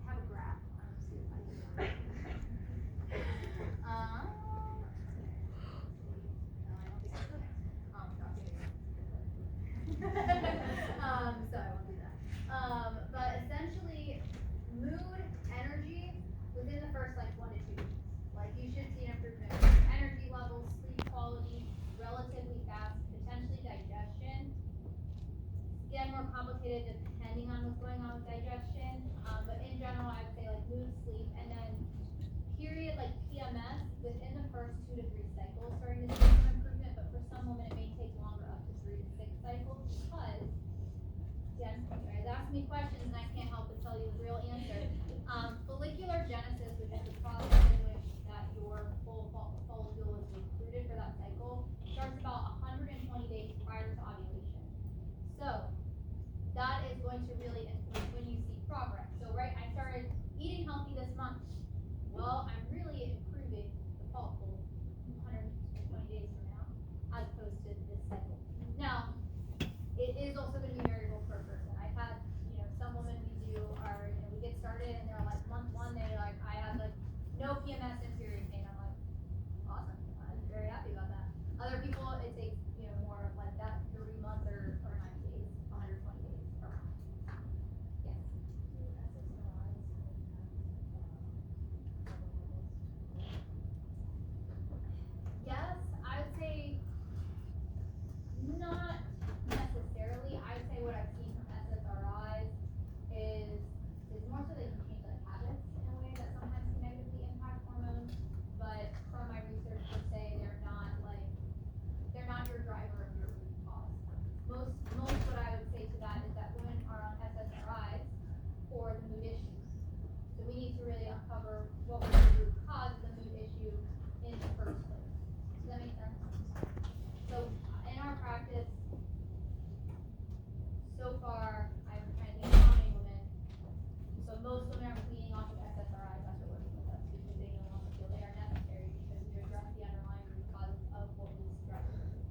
Have a graph. See if I can. No, I don't think so. So I won't do that. But essentially, mood, energy, within the first like 1 to 2 weeks. Like you should see an improvement in energy levels, sleep quality, relatively fast, potentially digestion. Again, more complicated depending on what's going on with digestion. But in general, I would say like mood, sleep, and then period like PMS within the first 2 to 3 cycles starting to see some improvement. But for some women, it may take longer, up to 3 to 6 cycles, because again, you guys ask me questions and I can't help but tell you the real answer. Follicular genesis, which is the process in which that your full follicle is recruited for that cycle, starts about 120 days prior to ovulation. So that is going to really influence when you see progress. So right, I started eating healthy this month. Well, I'm really improving the follicle 120 days from now, as opposed to this cycle. Now, it is also going to be variable per person. I've had, some women we get started and they're like month 1, they're like, I have like no PMS and period pain. I'm like, awesome. I'm very happy about that. Other people, it takes, more of like that 3 months or 90 days, 120 days per month. Yes. Yes, I would say not necessarily. I would say what I've seen from SSRIs is more so they can change like habits in a way that sometimes can negatively impact hormones. But from my research would say they're not your driver of your root cause. Most what I would say to that is that women are on SSRIs for the mood issues. So we need to really uncover what was the root cause of the mood issue in the first place. Does that make sense? So in our practice, so far, I'm trying to think how many women. So most women are weaning off of SSRIs after working with us because they no longer feel they are necessary because we address the underlying root cause of what was driving their mood.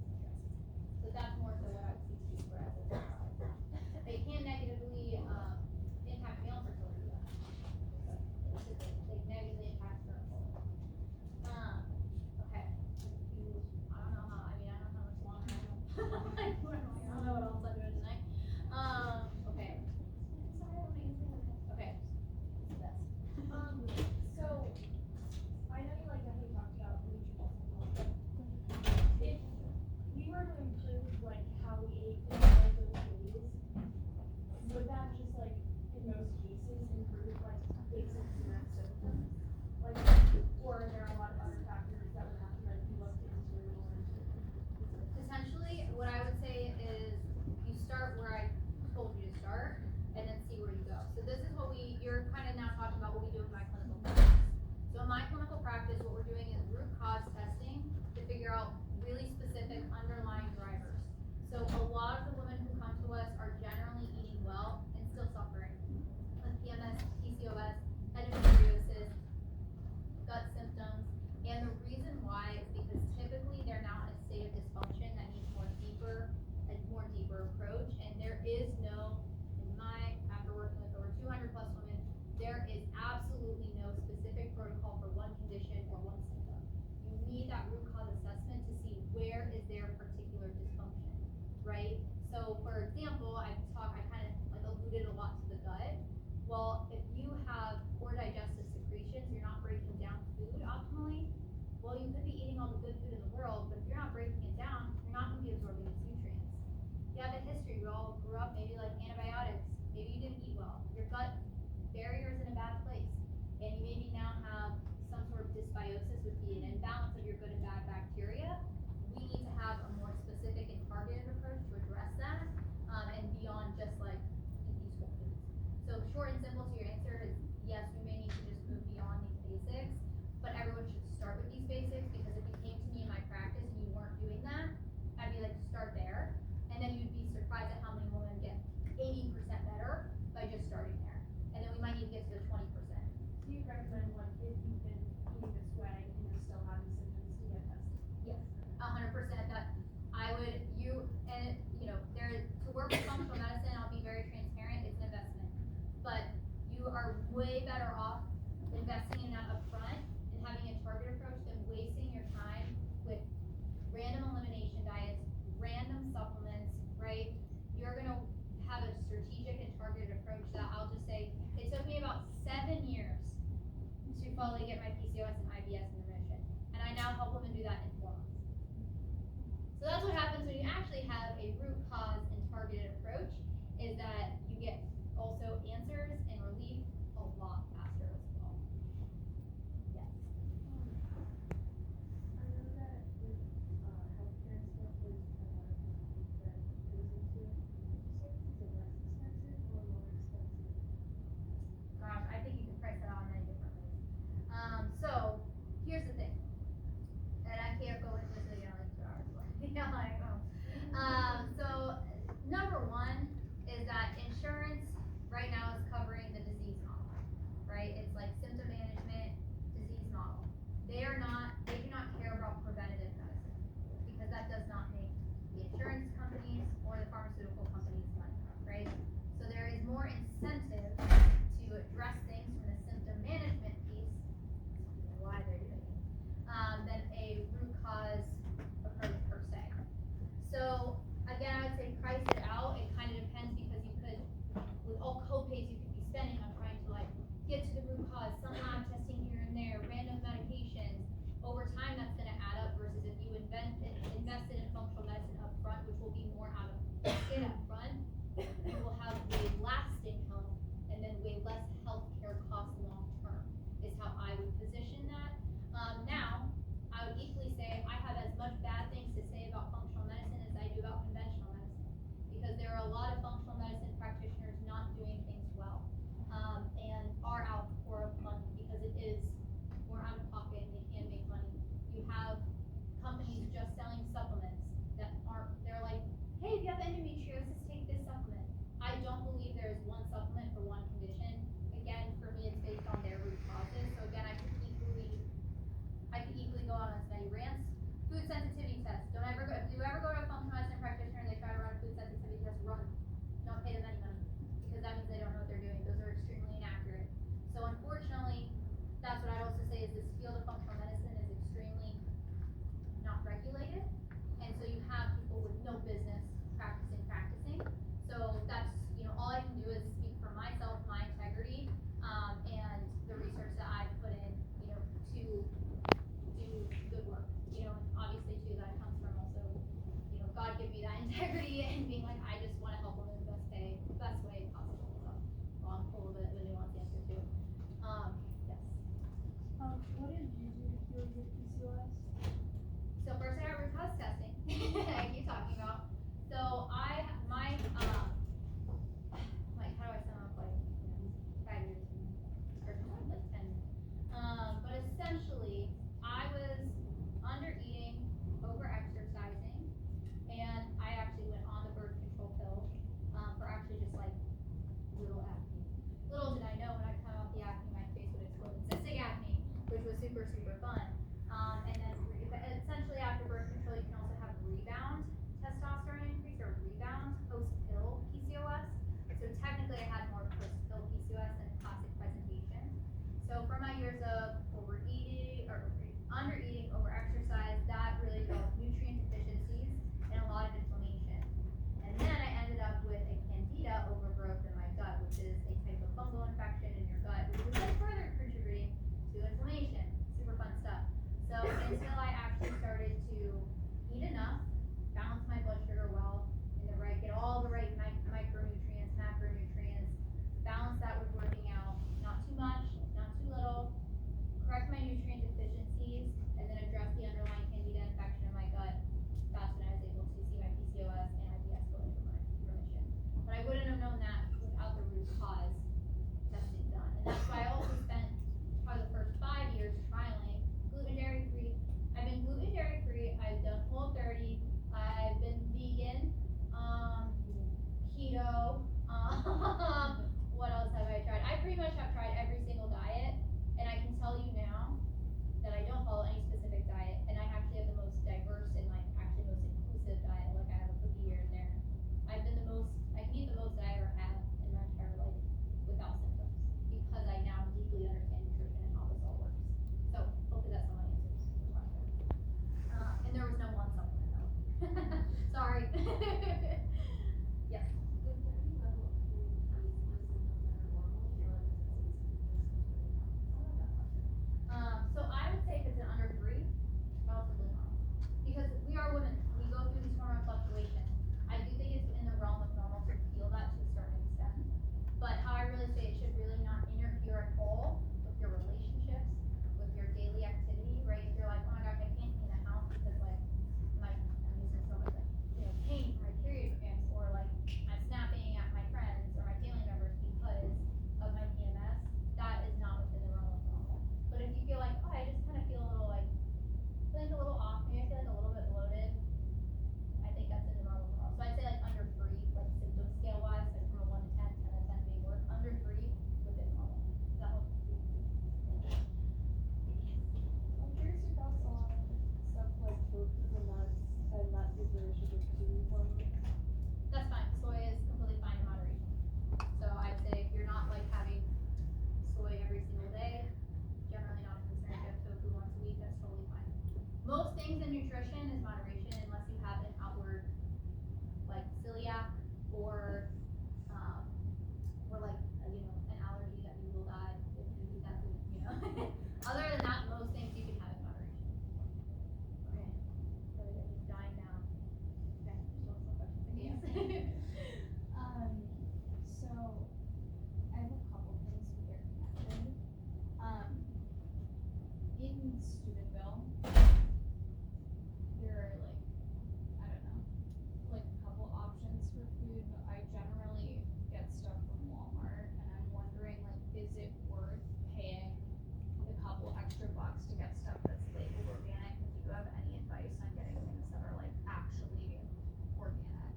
PCOS and IBS in remission. And I now help women do that in 4 months. So that's what happens when you actually have a root cause and targeted approach, is that you get also answers and relief a lot faster as well. Yes. I know that with healthcare and stuff, there's a lot of money that goes into it. Would you say this is less expensive or more expensive? Gosh, I think you can price that out in many different ways. So here's the thing, and I can't go into this again like 2 hours. Yeah, like, oh. So number one is that insurance right now is covering the disease model, right? It's like symptom management, disease model. They do not care about preventative medicine, because that does not make the insurance companies or the pharmaceutical companies money, right? So there is more incentive to address things from the symptom management piece, why they're doing it, than a root cause approach per se. So again, I would say price it out. It kind of depends, because you could, with all copays you could be spending on trying to like get to the root cause, some lab testing here and there, random medications. Over time, that's going to add up, versus if you invested in functional medicine up front, which will be more out of pocket up front, you will have way lasting health and then way less healthcare costs long term, is how I would position that. Now, I would equally say I have as much bad things to say about functional medicine as I do about conventional medicine, because there are a lot of functional medicine practitioners not doing things well, and are out for money, because it is more out of pocket and they can make money. You have companies just selling supplements that aren't, they're like, hey, if you have endometriosis, take this supplement. I don't believe there is one supplement for one condition. Again, for me, it's based on their root causes. So again, I could equally go on as many rants. Food sensitivity tests. If you ever go to a functional medicine practitioner and they try to run a food sensitivity test, run. Don't pay them any money, because that means they don't know what they're doing. Those are extremely inaccurate. So unfortunately, that's what I'd also say, is this field of functional medicine is extremely not regulated. And so you have people with no business practicing. So that's, all I can do is speak for myself, my integrity, and the research that I've put in, to do good work. Obviously too, that comes from also, God give me that integrity and being like, I just want to help women the best way possible. So, well, I'm full of a nuanced answer too. Yes. What did you do to cure your PCOS? So first I got root cause testing. I keep talking about. So how do I sum up, 5 years or like 10. But essentially, I was under eating, over exercising, and I actually went on the birth control pill for actually just like little acne. Little did I know, when I come off the acne, my face would explode in cystic acne, which was super, super fun. And then essentially after birth control, you can also have rebound. things in nutrition is moderation, unless you have an outward, like celiac or like an allergy that you will die if you eat that food. Other than that, most things you can have in moderation. Okay. So you're just dying now. Okay. Still some questions. Yes. So I have a couple things here connected. In Steubenville, there are I don't know, a couple options for food, but I generally get stuff from Walmart, and I'm wondering is it worth paying the couple extra bucks to get stuff that's labeled organic? If you have any advice on getting things that are actually organic?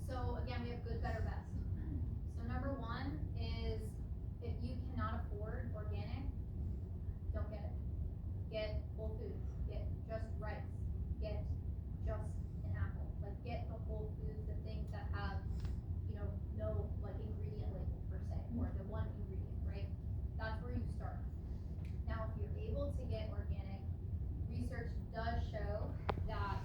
So again, we have good, better, best. So number one is if you cannot afford organic, don't get it. Get whole foods. Get just rice. Get just an apple. Get the whole foods, the things that have, no ingredient label per se, or the one ingredient, right? That's where you start. Now, if you're able to get organic, research does show that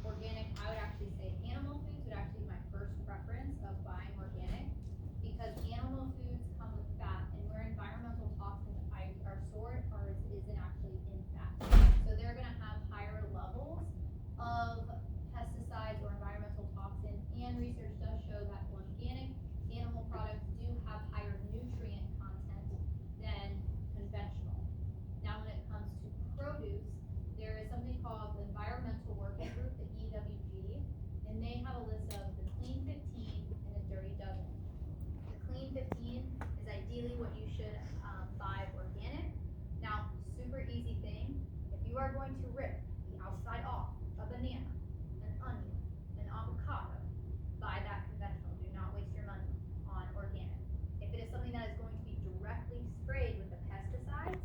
organic, I would actually say animal foods would actually be my first preference of buying organic, because animal foods come with fat, and where environmental toxins are stored isn't actually in fat. So they're gonna have higher levels of pesticides or environmental toxins, and research does show that organic animal products do have higher nutrient content than conventional. Now, when it comes to produce, there is something called the Environmental Working Group, the EWG, and they have a list of the clean 15 and the dirty dozen. The clean 15 is ideally what you should buy organic. Now, super easy thing, if you are going to rip the outside off a banana, an onion, an avocado, buy that conventional. Do not waste your money on organic. If it is something that is going to be directly sprayed with the pesticides,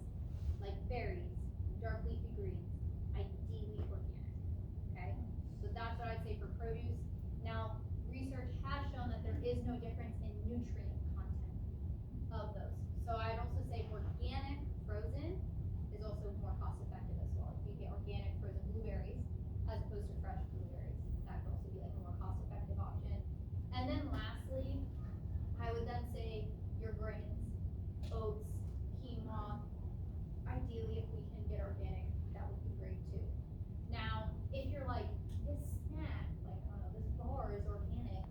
like berries, dark leafy greens, ideally organic. Okay? So that's what I'd say for produce. Now, research has shown that there is no difference in nutrient content of those. So I'd also say organic frozen is also more cost effective as well. If you get organic frozen blueberries as opposed to fresh blueberries, that could also be a more cost effective option. And then lastly, I would then say your grains, oats, quinoa. Ideally, if we can get organic, that would be great too. Now, if you're this snack, I don't know, this bar is organic,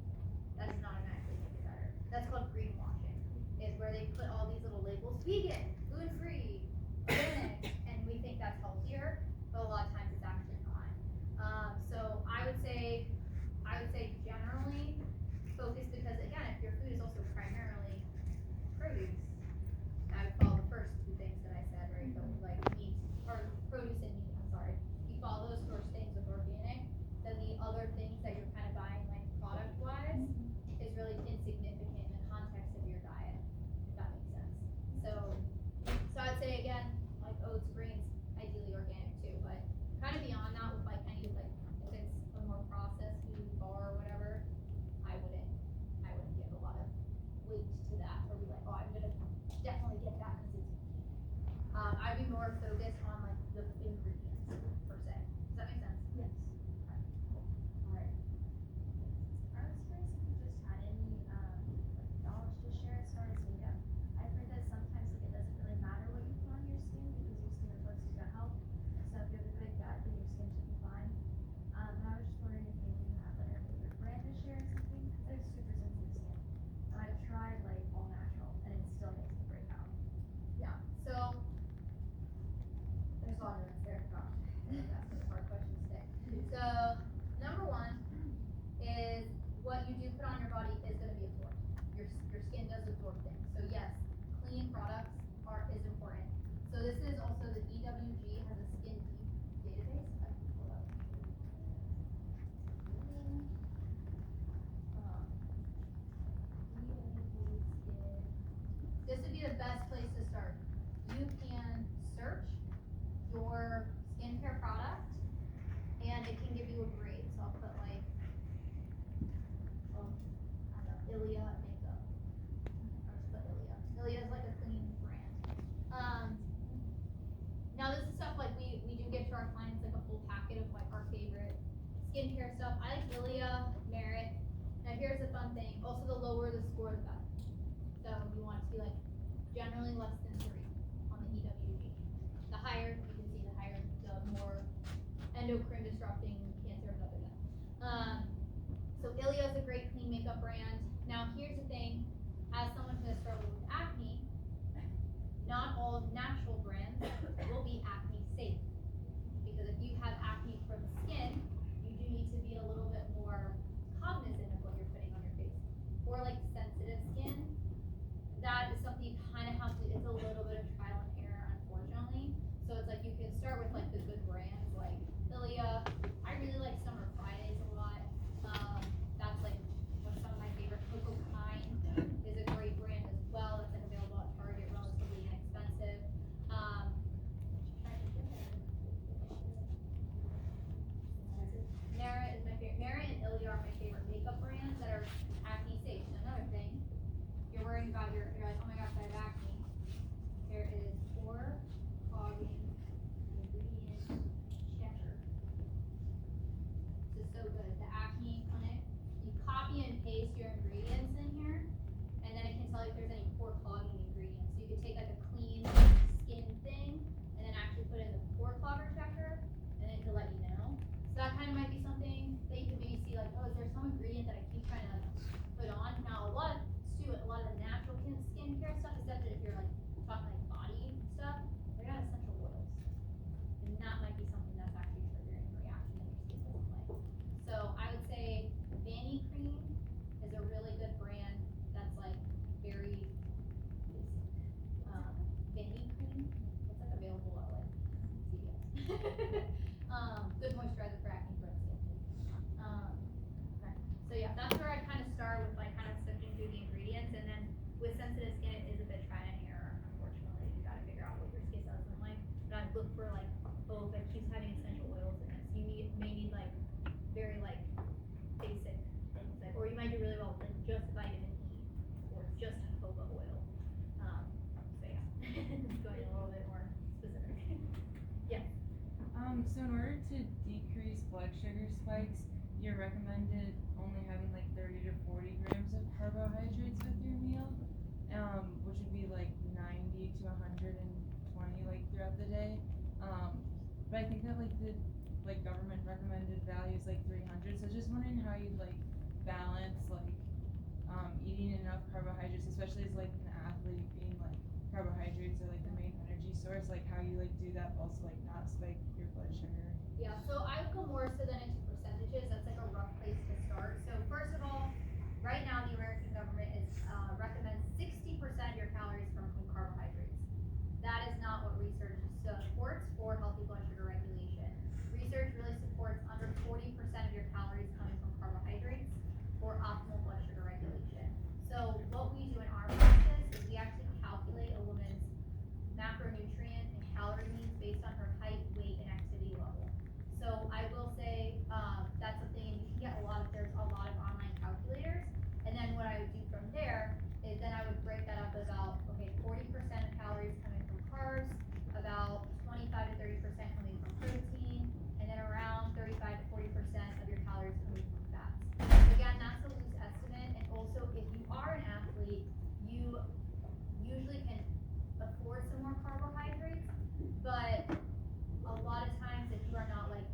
that does not automatically make it better. That's called greenwashing. It's where they put all these little labels, vegan, gluten-free, organic, and we think that's healthier, but a lot of times it's actually not. So I would say generally focus, because again, if your food is also primarily produce, I would follow the first two things that I said, right? So meat, or produce and meat, I'm sorry. You follow those first things with organic, then the other things that you're kind of buying product-wise is really insignificant in the context of your diet, if that makes sense. So I'd say again, oats, grains, ideally organic too, but kind of beyond that with any if it's a more processed food, bar or whatever, I wouldn't give a lot of weight to that, or be oh, I'm gonna definitely get that because it's I'd be more focused on the ingredients per se. Does that make sense? Yes. Alright. I was curious if you just had any knowledge to share as far as makeup. I've heard that sometimes it doesn't really matter what you put on your skin because your skin reflects your gut health. So if you have a good gut, then your skin should be fine. And I was just wondering if maybe you have a favorite brand to share or something, because I have super sensitive skin. And I've tried all natural and it still makes me break out. Yeah. So there's a lot of there. Gosh, that's a hard question to say. So number one is what you do put on your body is going to be absorbed. Your skin does absorb things. So yes, clean products is important. So this is also the EWG has a skin deep database. I can pull it up. This would be the best place to start. You can search your skincare product, and it can give you a grade. So I'll put I don't know, Ilia makeup. I'll just put Ilia. Ilia is a clean brand. Now this is stuff stuff. I like Ilia, Merit. Now here's the fun thing. Also, the lower the score, the better. So you want it to be like generally less than 3 on the EWG. The higher, you can see the higher, the more endocrine disrupting cancer, blah, blah, blah. So Ilia is a great clean makeup brand. Now here's the thing, as someone who has struggled with acne, not all natural brands will be acne safe. Because if you have acne for the skin, you do need to be a little bit more cognizant of what you're putting on your face. For like sensitive skin, that is something you kind of have to, it's a little bit of trial and error, unfortunately. So it's like you can start with like the good brands like Ilia. I really like Summer Fridays a lot. That's like one of my favorite. Coco Kind is a great brand as well. That's like available at Target, relatively inexpensive. Nara is my favorite. Nara and Ilia are my favorite makeup brands that are acne safe. Another thing, if you're worrying about you're like, oh my gosh, I have acne. There is 4 clogging ingredient checker. This is so good. The acne clinic. You copy and paste your ingredients in here, and then it can tell you if there's any pore clogging ingredients. So you could take like a clean skin thing, and then actually put in the pore clogger checker, and it can let you know. So that kind of might be something that you could maybe see like, oh, is there some ingredient that I keep trying to put on? Now a lot of the natural skincare stuff, except that if you're like talking like body stuff, they got essential oils. And that might be something that's actually triggering a reaction that your skin doesn't like. So I would say Vanny Cream is a really good brand that's like very basic. Vanny Cream, it's like available at like CVS. Good moisturizer for acne prone skin. Okay. So yeah, that's where I kind of start with like kind of sifting through the ingredients, and then with sensitive skin, it is a bit trial and error. Unfortunately, you got to figure out what your skin doesn't like. But I look for like, oh, if it keeps having essential oils in it, so you may need like very like basic things, like, or you might do really well with like just vitamin E or just jojoba oil. So yeah, going a little bit more specific. Yeah. So in order to decrease blood sugar spikes, you're recommended only having like 30 to 40 grams of carbohydrates with your meal, which would be like 90 to 120 like throughout the day. But I think that like the government recommended value is like 300. So just wondering how you like balance like eating enough carbohydrates, especially as like an athlete, being like carbohydrates are like the main energy source. Like how you like do that, but also like not spike your blood sugar. Yeah, so I would go more so than into percentages. That's like a rough place to start. So first of all, right now the American government recommends 60% of your calories from carbohydrates. That is not what research supports for healthy blood sugar regulation. Research really supports under 40% of your calories coming from carbohydrates for optimal blood sugar regulation. So what we do in our practice is we actually calculate a woman's macronutrient and calorie needs based on her height, weight, and activity level. So I will say that's something you can get there's a lot of online calculators, and then what I would do from there is then I would break that up about, okay, 40% of calories coming from carbs, about 25 to 30% coming from protein, and then around 35 to 40% of your calories coming from fats. Again, that's a loose estimate, and also if you are an athlete, you usually can afford some more carbohydrates, but a lot of times if you are not like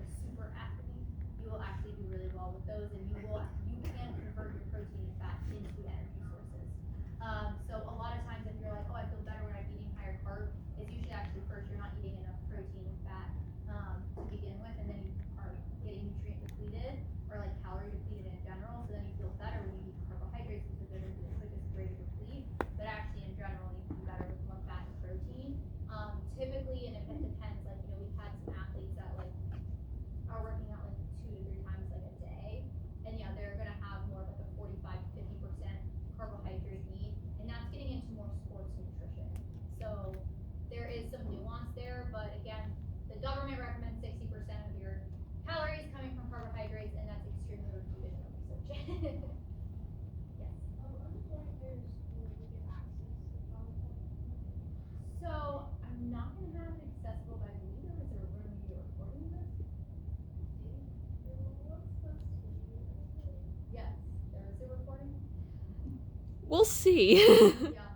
a super athlete, you will actually do really well with those, and you can convert your protein and fat into energy sources. So a lot of times if you're like, oh, I feel better when I'm eating higher carb, it's usually actually first you're not eating enough protein and fat to begin with, and then you are getting nutrient depleted or like calorie depleted in general, so then you feel better when you eat carbohydrates because they're the quickest way to deplete, but actually in general you can do better with more fat and protein. Typically, and it depends, like, you know, we've had some athletes that like are working out like 2 to 3 times like a day, and yeah, they're gonna have more of like a 45 to 50% carbohydrate need, and that's getting we'll see. Yeah.